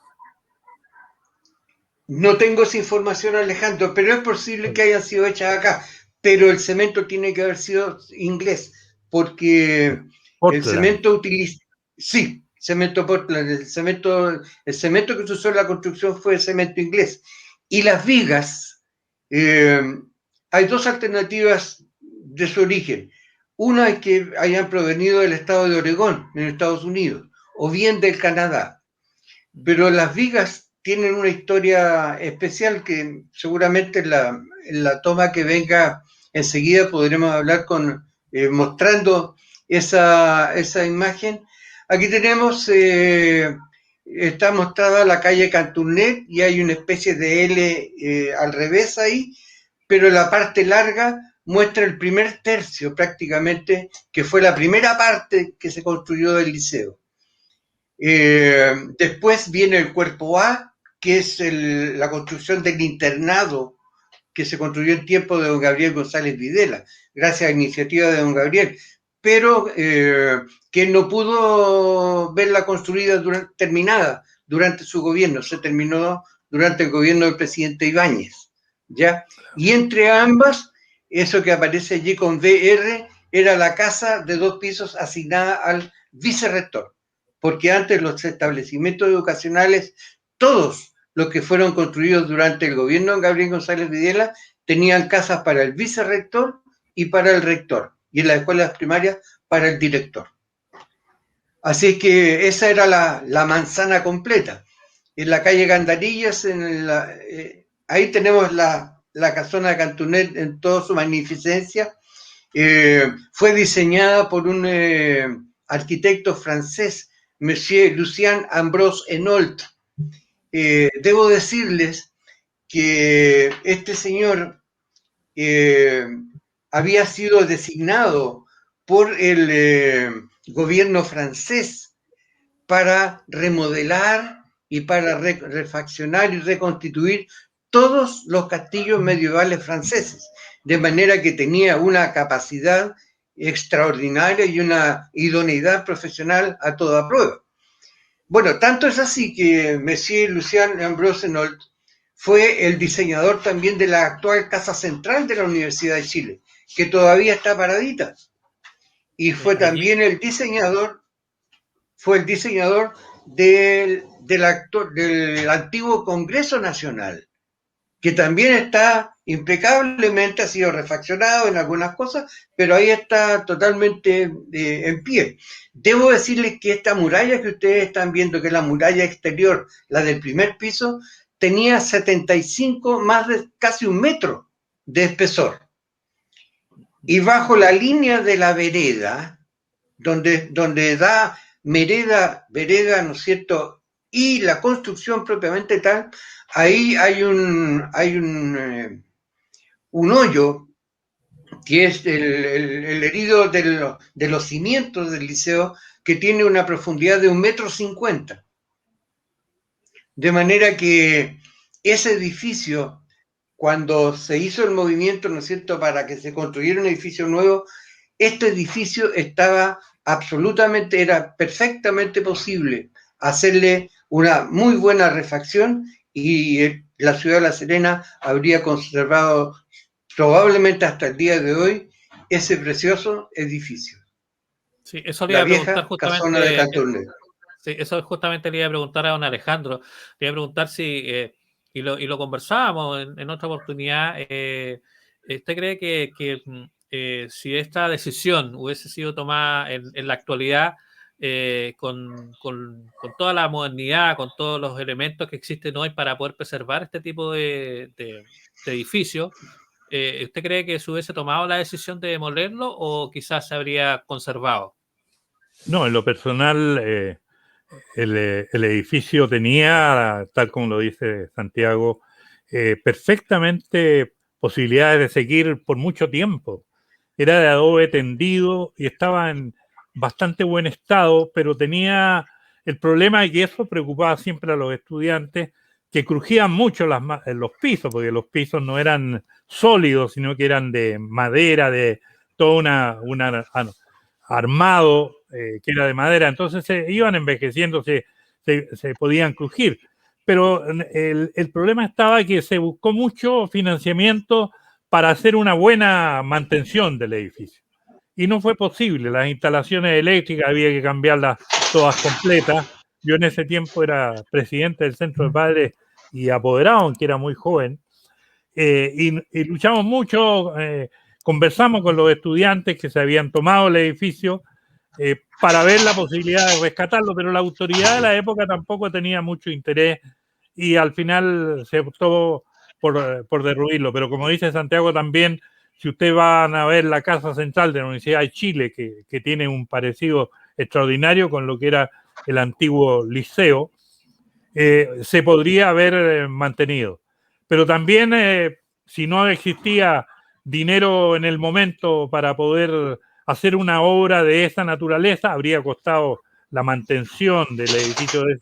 No tengo esa información, Alejandro, pero es posible que hayan sido hechas acá, pero el cemento tiene que haber sido inglés, porque el Portland. cemento utiliza, sí, cemento Portland, el cemento que se usó en la construcción fue cemento inglés. Y las vigas, hay 2 alternativas de su origen. Una es que hayan provenido del estado de Oregón, en Estados Unidos, o bien del Canadá. Pero las vigas tienen una historia especial que seguramente en la toma que venga enseguida podremos hablar mostrando esa imagen. Aquí tenemos, está mostrada la calle Canturnet, y hay una especie de L al revés ahí, pero la parte larga muestra el primer tercio prácticamente, que fue la primera parte que se construyó del liceo. Después viene el cuerpo A, que es la construcción del internado que se construyó en tiempo de don Gabriel González Videla, gracias a iniciativa de don Gabriel, pero que no pudo verla construida terminada durante su gobierno, se terminó durante el gobierno del presidente Ibáñez, ¿ya? Y entre ambas, eso que aparece allí con VR, era la casa de 2 pisos asignada al vicerrector, porque antes los establecimientos educacionales, todos los que fueron construidos durante el gobierno de Gabriel González Videla, tenían casas para el vicerrector y para el rector, y en las escuelas primarias para el director. Así que esa era la manzana completa. En la calle Gandarillas, ahí tenemos la casona de Canturnet en toda su magnificencia. Fue diseñada por un arquitecto francés, Monsieur Lucien Ambrose Henault. debo decirles que este señor había sido designado por el gobierno francés para remodelar y para refaccionar y reconstituir todos los castillos medievales franceses, de manera que tenía una capacidad extraordinaria y una idoneidad profesional a toda prueba. Bueno, tanto es así que Monsieur Lucien Ambrose Henault fue el diseñador también de la actual Casa Central de la Universidad de Chile, que todavía está paradita. Y fue también el diseñador del antiguo Congreso Nacional, que también está impecablemente, ha sido refaccionado en algunas cosas, pero ahí está totalmente en pie. Debo decirles que esta muralla que ustedes están viendo, que es la muralla exterior, la del primer piso, tenía 75, más de casi 1 metro de espesor. Y bajo la línea de la vereda, donde da vereda, ¿no es cierto?, y la construcción propiamente tal, ahí hay un hoyo que es el herido de los cimientos del liceo, que tiene una profundidad de 1,50 m. De manera que ese edificio, cuando se hizo el movimiento, ¿no es cierto?, para que se construyera un edificio nuevo, este edificio era perfectamente posible hacerle una muy buena refacción y la ciudad de La Serena habría conservado probablemente hasta el día de hoy ese precioso edificio. Sí, eso le La iba a preguntar vieja casona de justamente. Canturné. Sí, eso justamente le iba a preguntar a don Alejandro. Le iba a preguntar si, y lo conversábamos en otra oportunidad, ¿usted cree que si esta decisión hubiese sido tomada en la actualidad, con toda la modernidad, con todos los elementos que existen hoy para poder preservar este tipo de edificios, ¿usted cree que se hubiese tomado la decisión de demolerlo o quizás se habría conservado? No, en lo personal, el edificio tenía, tal como lo dice Santiago, perfectamente posibilidades de seguir por mucho tiempo. Era de adobe tendido y estaba en bastante buen estado, pero tenía el problema de que eso preocupaba siempre a los estudiantes, que crujían mucho los pisos, porque los pisos no eran sólidos, sino que eran de madera, de todo armado, que era de madera. Entonces se iban envejeciendo, se podían crujir. Pero el problema estaba que se buscó mucho financiamiento para hacer una buena mantención del edificio. Y no fue posible. Las instalaciones eléctricas había que cambiarlas todas completas. Yo en ese tiempo era presidente del Centro de Padres y apoderado, aunque era muy joven. Y luchamos mucho, conversamos con los estudiantes que se habían tomado el edificio para ver la posibilidad de rescatarlo, pero la autoridad de la época tampoco tenía mucho interés y al final se optó por derruirlo. Pero como dice Santiago también, si ustedes van a ver la Casa Central de la Universidad de Chile, que tiene un parecido extraordinario con lo que era el antiguo liceo, se podría haber mantenido. Pero también, si no existía dinero en el momento para poder hacer una obra de esa naturaleza, habría costado la mantención del edificio de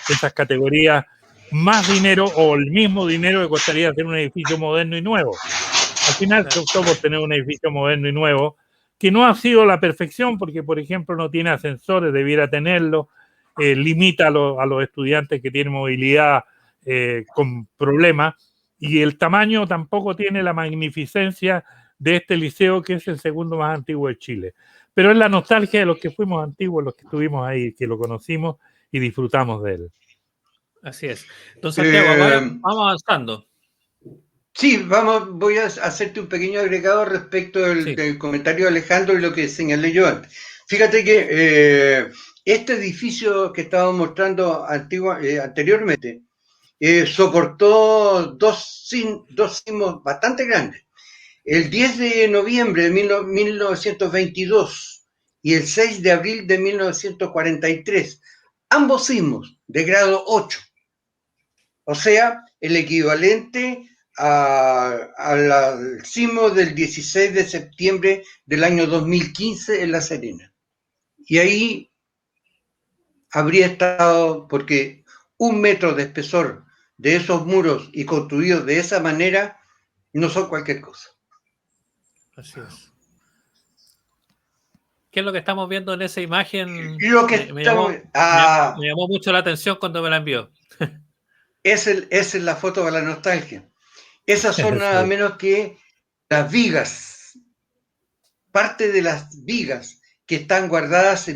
esas categorías más dinero o el mismo dinero que costaría hacer un edificio moderno y nuevo. Al final se optó por tener un edificio moderno y nuevo, que no ha sido la perfección porque, por ejemplo, no tiene ascensores, debiera tenerlo, limita a los estudiantes que tienen movilidad con problemas, y el tamaño tampoco tiene la magnificencia de este liceo, que es el segundo más antiguo de Chile. Pero es la nostalgia de los que fuimos antiguos, los que estuvimos ahí, que lo conocimos y disfrutamos de él. Así es. Entonces, Santiago, vamos avanzando. Sí, voy a hacerte un pequeño agregado respecto del comentario de Alejandro y lo que señalé yo antes. Fíjate que este edificio que estábamos mostrando anteriormente soportó dos sismos bastante grandes. El 10 de noviembre de 1922 y el 6 de abril de 1943, ambos sismos de grado 8. O sea, el equivalente al sismo del 16 de septiembre del año 2015 en La Serena. Y ahí habría estado, porque 1 metro de espesor de esos muros y construidos de esa manera no son cualquier cosa. Así es. ¿Qué es lo que estamos viendo en esa imagen? Lo que Me estamos, llamó mucho la atención cuando me la envió. esa es la foto de la nostalgia. Esas son nada Sí. menos que las vigas, parte de las vigas que están guardadas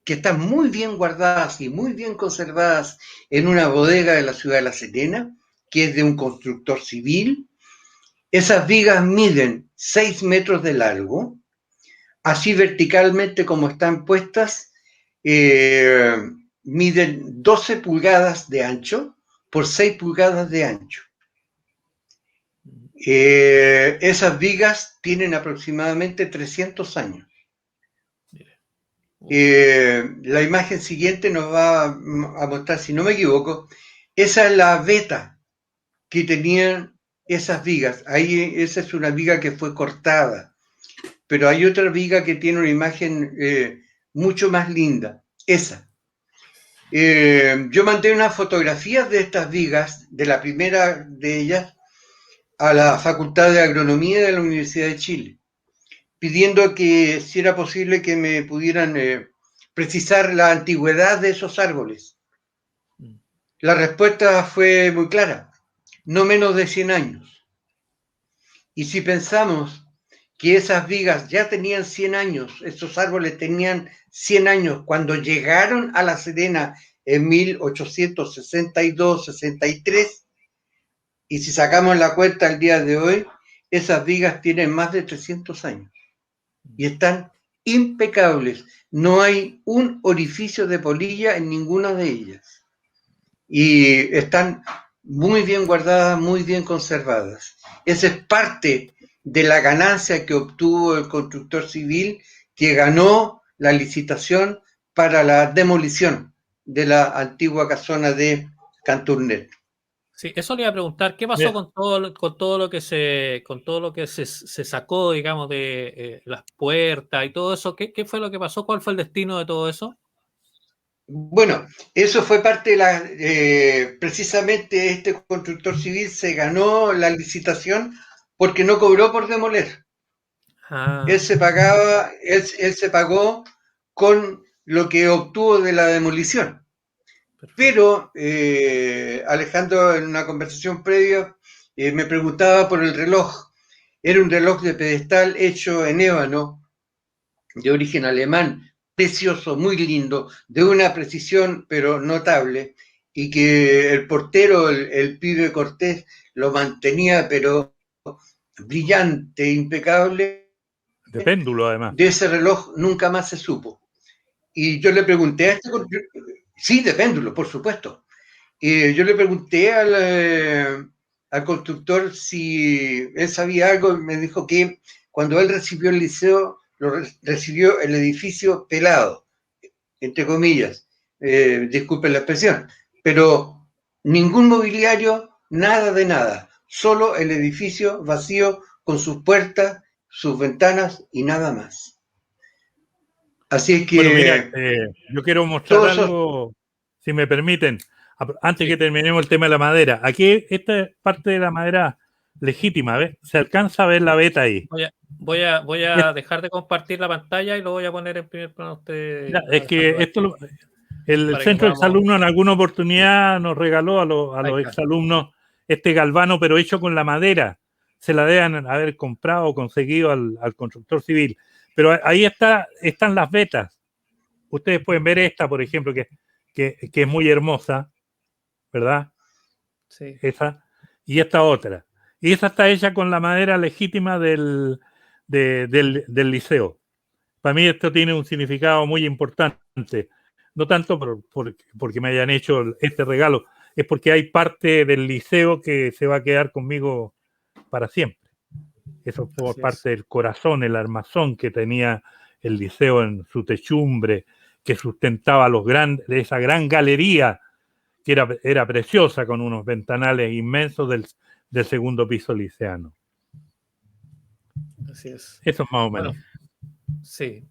que están muy bien guardadas y muy bien conservadas en una bodega de la ciudad de La Serena, que es de un constructor civil. Esas vigas miden 6 metros de largo, así verticalmente como están puestas, miden 12 pulgadas de ancho por 6 pulgadas de ancho. Esas vigas tienen aproximadamente 300 años. La imagen siguiente nos va a mostrar, si no me equivoco, esa es la veta que tenían esas vigas. Ahí esa es una viga que fue cortada, pero hay otra viga que tiene una imagen mucho más linda, esa. Yo mandé unas fotografías de estas vigas, de la primera de ellas, a la Facultad de Agronomía de la Universidad de Chile, pidiendo que si era posible que me pudieran precisar la antigüedad de esos árboles. La respuesta fue muy clara, no menos de 100 años. Y si pensamos que esas vigas ya tenían 100 años, esos árboles tenían 100 años cuando llegaron a La Serena en 1862-63, y si sacamos la cuenta al día de hoy, esas vigas tienen más de 300 años y están impecables. No hay un orificio de polilla en ninguna de ellas. Y están muy bien guardadas, muy bien conservadas. Esa es parte de la ganancia que obtuvo el constructor civil que ganó la licitación para la demolición de la antigua casona de Canturnet. Sí, eso le iba a preguntar, ¿qué pasó Mira, con todo lo que se sacó, digamos, de las puertas y todo eso? ¿Qué fue lo que pasó? ¿Cuál fue el destino de todo eso? Bueno, eso fue parte de la, precisamente este constructor civil se ganó la licitación porque no cobró por demoler. Ah, Él se pagó con lo que obtuvo de la demolición. perfecto. Pero Alejandro, en una conversación previa, me preguntaba por el reloj. Era un reloj de pedestal hecho en ébano, de origen alemán, precioso, muy lindo, de una precisión pero notable, y que el portero, el pibe Cortés, lo mantenía pero brillante, impecable. de péndulo además. De ese reloj nunca más se supo. Y yo le pregunté a sí, de péndulo, por supuesto. Yo le pregunté al constructor si él sabía algo, y me dijo que cuando él recibió el liceo, recibió el edificio pelado, entre comillas, disculpen la expresión, pero ningún mobiliario, nada de nada, solo el edificio vacío con sus puertas, sus ventanas y nada más. Así es Bueno, mira, que yo quiero mostrar todos esos... algo, si me permiten, antes que Sí. terminemos el tema de la madera. Aquí, esta es parte de la madera legítima, ¿ves? Se alcanza a ver la veta ahí. Voy a dejar de compartir la pantalla y lo voy a poner en primer plano a usted, Es que Alejandro, esto, el para que centro de podamos. exalumnos en alguna oportunidad nos regaló a Ahí los está. exalumnos este galvano, pero hecho con la madera. Se la deben haber comprado o conseguido al constructor civil. Pero ahí están las vetas. Ustedes pueden ver esta, por ejemplo, que es muy hermosa, ¿verdad? Sí. Esa. Y esta otra. Y esa está hecha con la madera legítima del liceo. Para mí esto tiene un significado muy importante. No tanto porque me hayan hecho este regalo, es porque hay parte del liceo que se va a quedar conmigo para siempre. Eso fue parte del corazón, el armazón que tenía el liceo en su techumbre, que sustentaba esa gran galería que era preciosa, con unos ventanales inmensos del segundo piso liceano. Así es. Eso es más o menos. Bueno, sí,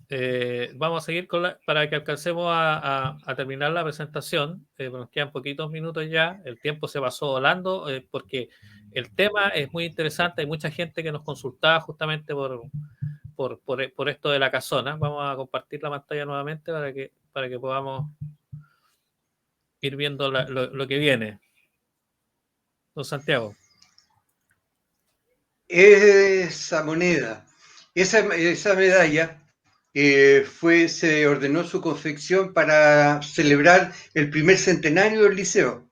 vamos a seguir para que alcancemos a terminar la presentación. Nos quedan poquitos minutos ya, el tiempo se pasó volando, porque el tema es muy interesante. Hay mucha gente que nos consultaba justamente por esto de la casona. Vamos a compartir la pantalla nuevamente para que podamos ir viendo lo que viene. Don Santiago. Esa moneda, esa medalla, se ordenó su confección para celebrar el primer centenario del liceo.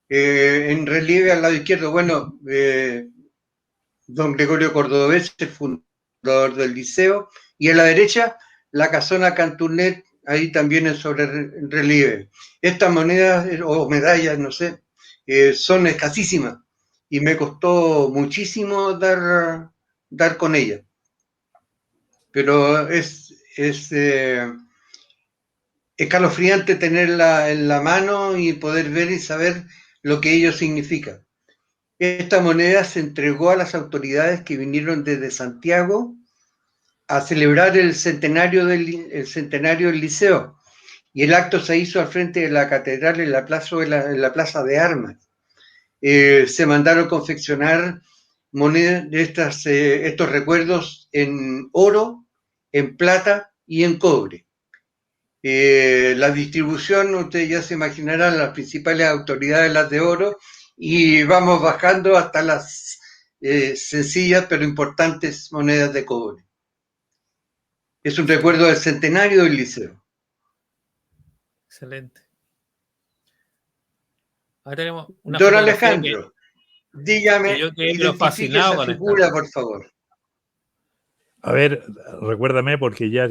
En relieve al lado izquierdo, bueno, don Gregorio Cordobés, el fundador del liceo, y a la derecha la casona Canturnet, ahí también en sobre relieve. Estas monedas o medallas, no sé, son escasísimas y me costó muchísimo dar con ellas. Pero es escalofriante tenerla en la mano y poder ver y saber lo que ello significa. Esta moneda se entregó a las autoridades que vinieron desde Santiago a celebrar el centenario del liceo, y el acto se hizo al frente de la catedral en la plaza de armas. Se mandaron confeccionar monedas de estos recuerdos en oro, en plata y en cobre. La distribución, ustedes ya se imaginarán, las principales autoridades, las de oro, y vamos bajando hasta las sencillas pero importantes monedas de cobre. Es un recuerdo del centenario del liceo. Excelente. Ahora tenemos una Don Alejandro, dígame, yo quedé identifique fascinado esa con figura, por favor. A ver, recuérdame porque ya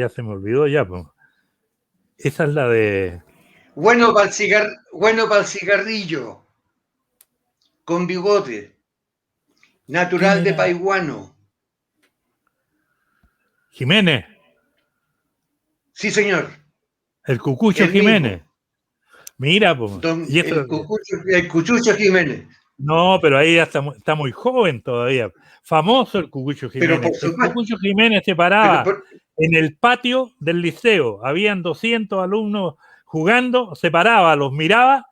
se me olvidó ya. Pues. Esa es la de... Bueno para el cigarrillo, con bigote, natural de Paiguano. Jiménez. Sí, señor. El Cucucho Jiménez. Mismo. Mira, pues. El Cuchucho Jiménez. No, pero ahí ya está muy joven todavía. Famoso el Cucucho Jiménez. Pero por supuesto, el Cucucho Jiménez se paraba en el patio del liceo. Habían 200 alumnos jugando, se paraba, los miraba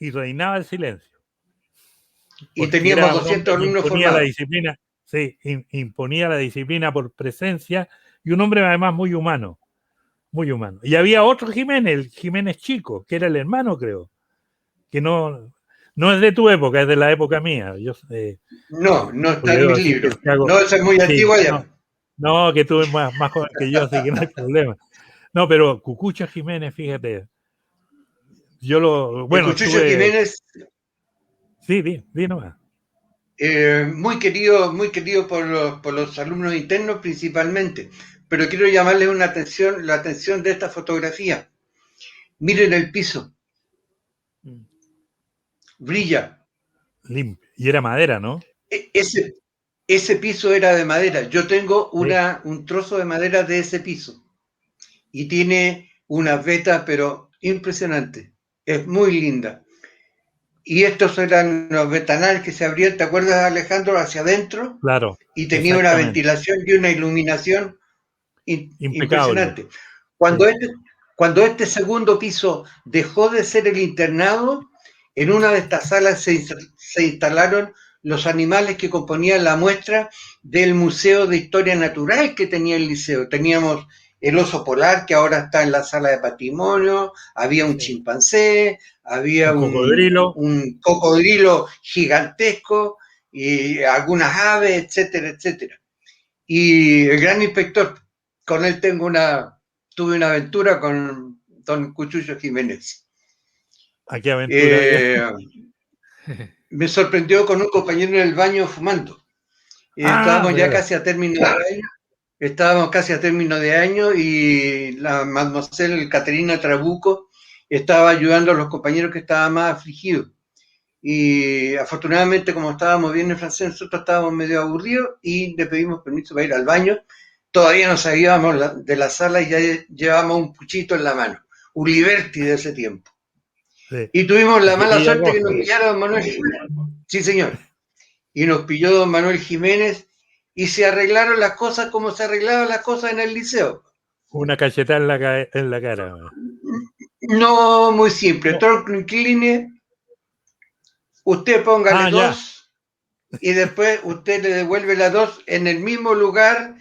y reinaba el silencio. Y teníamos 200 alumnos formados. La disciplina, sí, imponía la disciplina por presencia, y un hombre además muy humano. Muy humano. Y había otro Jiménez, el Jiménez chico, que era el hermano, creo, que no es de tu época, es de la época mía. No está en mis libros. No, eso es muy antiguo ya. No, que tú eres más joven que yo, así que no hay problema. No, pero Cucucho Jiménez, fíjate. Cucucho Jiménez. Sí, di nomás. Muy querido por los alumnos internos principalmente. Pero quiero llamarles la atención de esta fotografía. Miren el piso. Brilla. Limpio. Y era madera, ¿no? Ese piso era de madera. Yo tengo un trozo de madera de ese piso. Y tiene una veta, pero impresionante. Es muy linda. Y estos eran los ventanales que se abrían, ¿te acuerdas, Alejandro? Hacia adentro. Claro. Y tenía una ventilación y una iluminación impresionante. Cuando este segundo piso dejó de ser el internado, en una de estas salas se instalaron los animales que componían la muestra del Museo de Historia Natural que tenía el liceo. Teníamos el oso polar, que ahora está en la sala de patrimonio, había un chimpancé, había un cocodrilo gigantesco, y algunas aves, etcétera, etcétera. Y el gran inspector, con él tuve una aventura con don Cuchucho Jiménez. ¿A qué aventura? Me sorprendió con un compañero en el baño fumando. Estábamos ya casi a término de año. Estábamos casi a término de año y la mademoiselle Caterina Trabuco estaba ayudando a los compañeros que estaban más afligidos. Y afortunadamente, como estábamos bien en francés, nosotros estábamos medio aburridos y le pedimos permiso para ir al baño. Todavía no salíamos de la sala y ya llevábamos un puchito en la mano, un Liberty de ese tiempo. Sí. Y tuvimos la Aquí mala pilla suerte que roja. nos pillara don Manuel Jiménez. Sí, señor. Y nos pilló don Manuel Jiménez y se arreglaron las cosas como se arreglaban las cosas en el liceo. Una cachetada en la cara. No, muy simple. No. Torque incline, usted póngale Ya. 2 y después usted le devuelve la 2 en el mismo lugar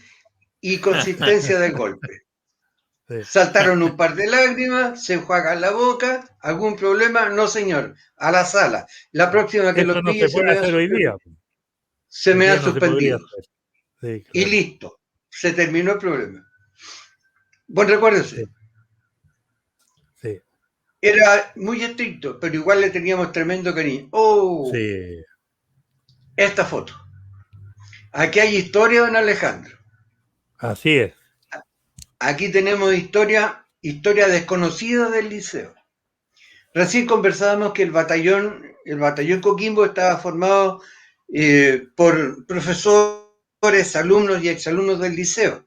y consistencia del golpe. Sí. Saltaron un par de lágrimas, se enjuagan la boca, ¿algún problema? No, señor, a la sala. La próxima que Eso los no pille se puede hacer hoy día. se Hoy me día han no se podría suspendido. hacer. Sí, Y claro. listo, se terminó el problema. Bueno, recuérdense, Sí. era muy estricto, pero igual le teníamos tremendo cariño. Oh, Sí. esta foto. Aquí hay historia, don Alejandro. Así es. Aquí tenemos historia desconocida del liceo. Recién conversábamos que el batallón Coquimbo estaba formado por profesores, alumnos y exalumnos del liceo.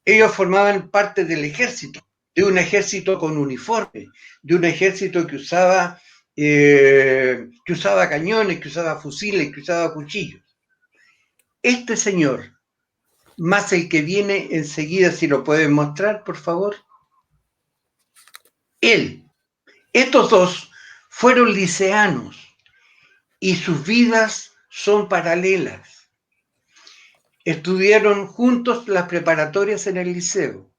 Ellos formaban parte del ejército, de un ejército con uniforme, de un ejército que usaba cañones, que usaba fusiles, que usaba cuchillos. Este señor, más el que viene enseguida, si lo pueden mostrar, por favor. Estos dos fueron liceanos y sus vidas son paralelas. Estudiaron juntos las preparatorias en el liceo.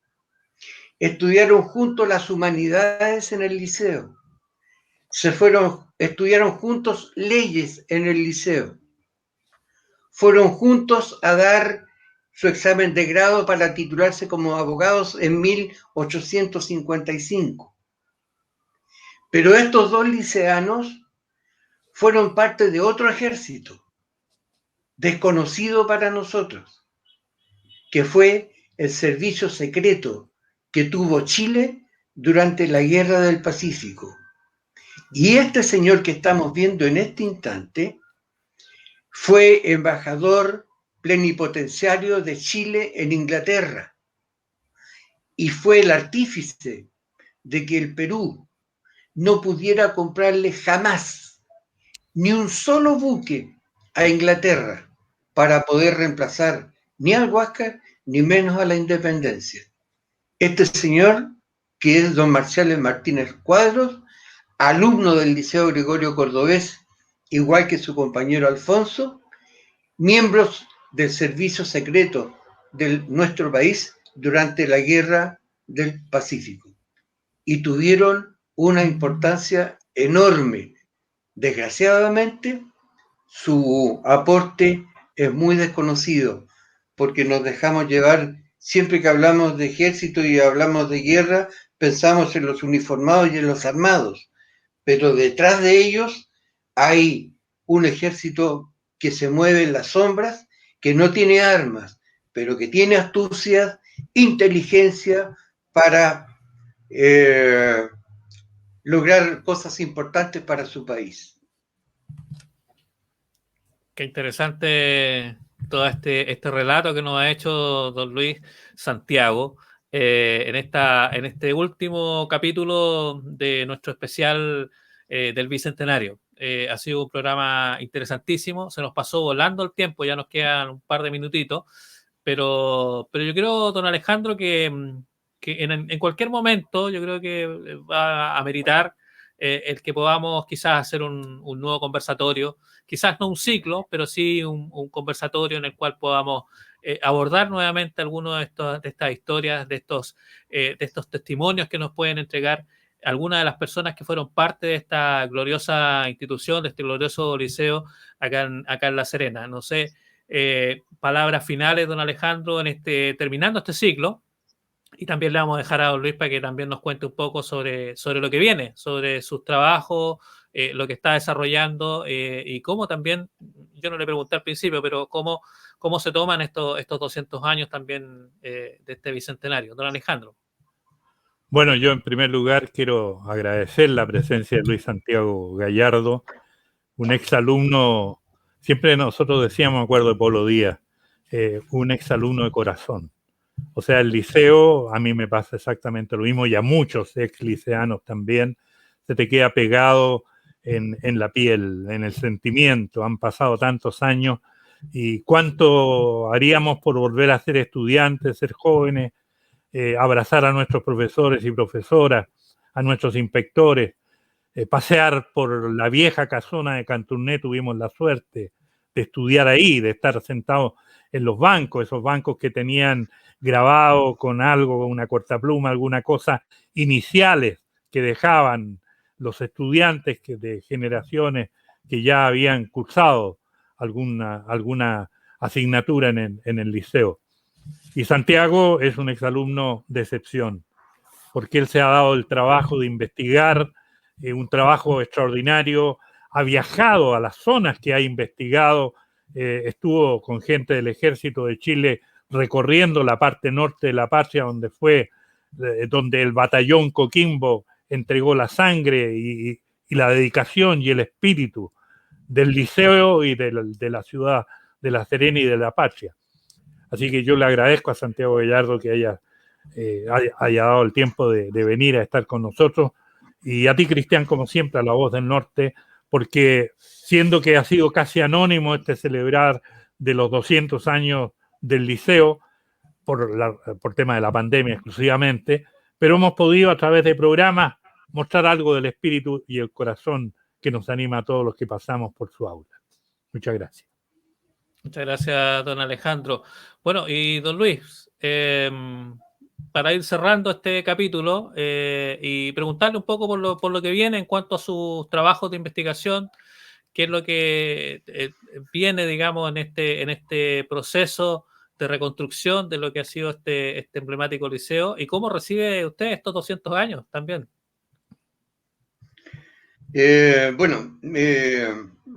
Estudiaron juntos las humanidades en el liceo. Estudiaron juntos leyes en el liceo. Fueron juntos a dar su examen de grado para titularse como abogados en 1855. Pero estos dos liceanos fueron parte de otro ejército, desconocido para nosotros, que fue el servicio secreto que tuvo Chile durante la Guerra del Pacífico. Y este señor que estamos viendo en este instante fue embajador plenipotenciario de Chile en Inglaterra y fue el artífice de que el Perú no pudiera comprarle jamás ni un solo buque a Inglaterra para poder reemplazar ni al Huáscar ni menos a la Independencia. Este señor, que es don Marcial Martínez Cuadros, alumno del Liceo Gregorio Cordobés, igual que su compañero Alfonso, miembros del servicio secreto de nuestro país durante la Guerra del Pacífico. Y tuvieron una importancia enorme. Desgraciadamente, su aporte es muy desconocido, porque nos dejamos llevar, siempre que hablamos de ejército y hablamos de guerra, pensamos en los uniformados y en los armados, pero detrás de ellos hay un ejército que se mueve en las sombras, que no tiene armas, pero que tiene astucia, inteligencia para lograr cosas importantes para su país. Qué interesante todo este relato que nos ha hecho don Luis Santiago en este último capítulo de nuestro especial del Bicentenario. Ha sido un programa interesantísimo, se nos pasó volando el tiempo, ya nos quedan un par de minutitos, pero yo creo, don Alejandro, que en cualquier momento yo creo que va a meritar el que podamos quizás hacer un nuevo conversatorio, quizás no un ciclo, pero sí un conversatorio en el cual podamos abordar nuevamente algunas de estas historias, de estos testimonios que nos pueden entregar algunas de las personas que fueron parte de esta gloriosa institución, de este glorioso liceo acá en La Serena. No sé, palabras finales, don Alejandro, terminando este ciclo. Y también le vamos a dejar a don Luis para que también nos cuente un poco sobre lo que viene, sobre sus trabajos, lo que está desarrollando y cómo también, yo no le pregunté al principio, pero cómo se toman estos 200 años también de este bicentenario. Don Alejandro. Bueno, yo en primer lugar quiero agradecer la presencia de Luis Santiago Gallardo, un exalumno, siempre nosotros decíamos, me acuerdo de Polo Díaz, un exalumno de corazón. O sea, el liceo, a mí me pasa exactamente lo mismo y a muchos ex liceanos también, se te queda pegado en la piel, en el sentimiento. Han pasado tantos años y cuánto haríamos por volver a ser estudiantes, ser jóvenes, abrazar a nuestros profesores y profesoras, a nuestros inspectores, pasear por la vieja casona de Canturné. Tuvimos la suerte de estudiar ahí, de estar sentados en los bancos, esos bancos que tenían grabado con algo, con una cortapluma, alguna cosa, iniciales que dejaban los estudiantes de generaciones que ya habían cursado alguna asignatura en el liceo. Y Santiago es un exalumno de excepción, porque él se ha dado el trabajo de investigar, un trabajo extraordinario, ha viajado a las zonas que ha investigado, estuvo con gente del Ejército de Chile recorriendo la parte norte de la patria, donde el batallón Coquimbo entregó la sangre y la dedicación y el espíritu del liceo y de la ciudad de La Serena y de la patria. Así que yo le agradezco a Santiago Gallardo que haya dado el tiempo de venir a estar con nosotros, y a ti, Cristian, como siempre, a La Voz del Norte, porque siendo que ha sido casi anónimo este celebrar de los 200 años del liceo, por tema de la pandemia exclusivamente, pero hemos podido a través de programas mostrar algo del espíritu y el corazón que nos anima a todos los que pasamos por su aula. Muchas gracias. Muchas gracias, don Alejandro. Bueno, y don Luis, para ir cerrando este capítulo y preguntarle un poco por lo que viene en cuanto a sus trabajos de investigación, qué es lo que viene, digamos, en este proceso de reconstrucción de lo que ha sido este emblemático liceo, y cómo recibe usted estos 200 años también.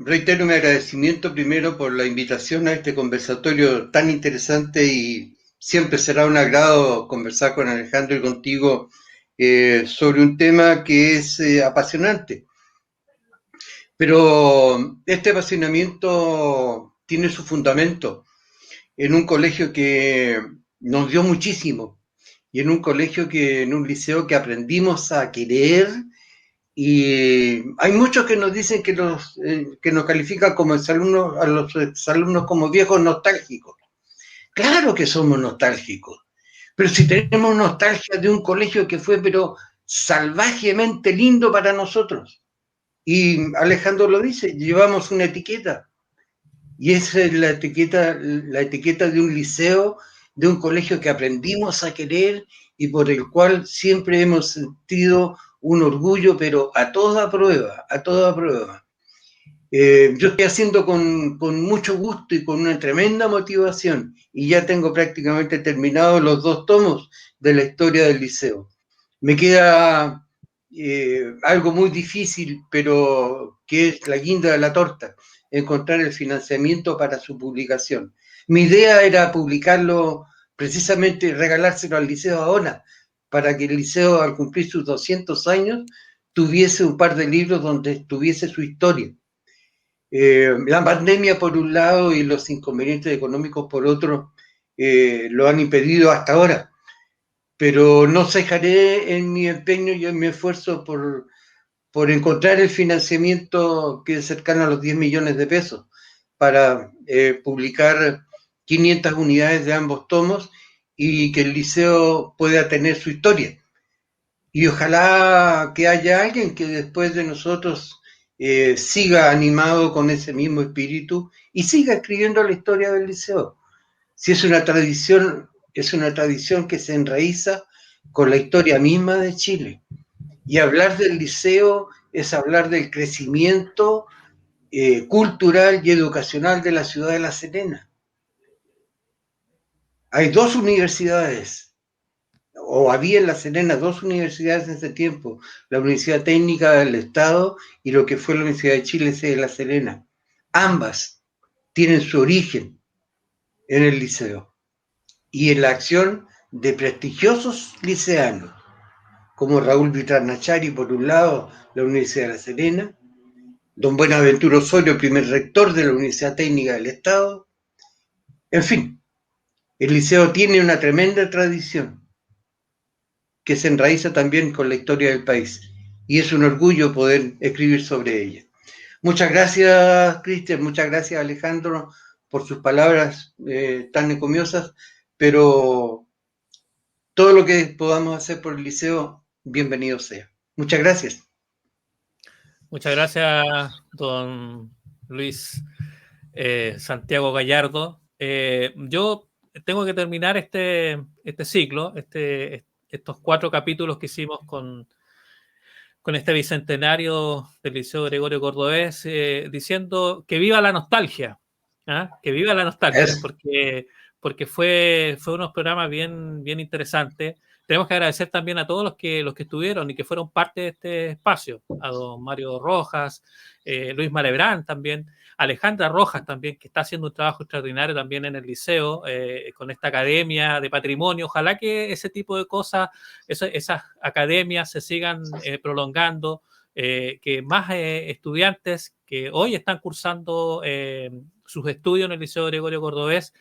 Reitero mi agradecimiento primero por la invitación a este conversatorio tan interesante, y siempre será un agrado conversar con Alejandro y contigo sobre un tema que es apasionante. Pero este apasionamiento tiene su fundamento en un colegio que nos dio muchísimo, y en un liceo que aprendimos a querer. Y hay muchos que nos dicen que nos califican como exalumnos, a los exalumnos como viejos nostálgicos. Claro que somos nostálgicos, pero si tenemos nostalgia de un colegio que fue pero salvajemente lindo para nosotros. Y Alejandro lo dice, llevamos una etiqueta, y esa es la etiqueta de un liceo, de un colegio que aprendimos a querer y por el cual siempre hemos sentido un orgullo, pero a toda prueba, a toda prueba. Yo estoy haciendo con mucho gusto y con una tremenda motivación, y ya tengo prácticamente terminados los 2 tomos de la historia del liceo. Me queda algo muy difícil, pero que es la guinda de la torta, encontrar el financiamiento para su publicación. Mi idea era publicarlo, precisamente regalárselo al liceo ahora, para que el liceo, al cumplir sus 200 años, tuviese un par de libros donde estuviese su historia. La pandemia por un lado y los inconvenientes económicos por otro lo han impedido hasta ahora, pero no cejaré en mi empeño y en mi esfuerzo por encontrar el financiamiento que es cercano a los 10 millones de pesos para publicar 500 unidades de ambos tomos y que el liceo pueda tener su historia. Y ojalá que haya alguien que después de nosotros siga animado con ese mismo espíritu y siga escribiendo la historia del liceo. Si es una tradición que se enraiza con la historia misma de Chile. Y hablar del liceo es hablar del crecimiento cultural y educacional de la ciudad de La Serena. Hay 2 universidades, o había en La Serena 2 universidades en ese tiempo, la Universidad Técnica del Estado y lo que fue la Universidad de Chile de La Serena. Ambas tienen su origen en el liceo y en la acción de prestigiosos liceanos, como Raúl Vitranachari, por un lado, la Universidad de La Serena, don Buenaventura Osorio, primer rector de la Universidad Técnica del Estado. En fin, el liceo tiene una tremenda tradición que se enraiza también con la historia del país. y es un orgullo poder escribir sobre ella. Muchas gracias, Cristian, muchas gracias, Alejandro, por sus palabras tan encomiosas, pero todo lo que podamos hacer por el liceo, bienvenido sea. Muchas gracias. Muchas gracias, don Luis Santiago Gallardo. Yo tengo que terminar este ciclo, estos 4 capítulos que hicimos con este bicentenario del Liceo Gregorio Cordobés, diciendo que viva la nostalgia, ¿ah? Que viva la nostalgia, porque fue unos programas bien interesantes. Tenemos que agradecer también a todos los que estuvieron y que fueron parte de este espacio, a don Mario Rojas, Luis Malebrán también, Alejandra Rojas también, que está haciendo un trabajo extraordinario también en el liceo, con esta academia de patrimonio. Ojalá que ese tipo de cosas, esas academias se sigan prolongando, que más estudiantes que hoy están cursando sus estudios en el Liceo Gregorio Cordobés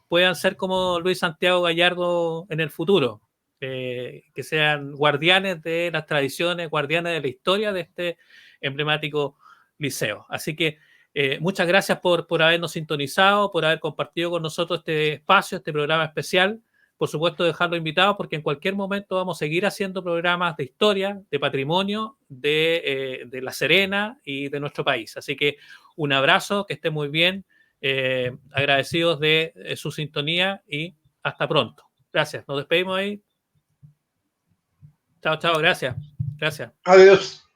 puedan ser como Luis Santiago Gallardo en el futuro, que sean guardianes de las tradiciones, guardianes de la historia de este emblemático liceo. Así que muchas gracias por habernos sintonizado, por haber compartido con nosotros este espacio, este programa especial. Por supuesto, dejarlo invitado porque en cualquier momento vamos a seguir haciendo programas de historia, de patrimonio, de La Serena y de nuestro país. Así que un abrazo, que esté muy bien, agradecidos de su sintonía y hasta pronto. Gracias, nos despedimos ahí. Chao, gracias. Gracias. Adiós.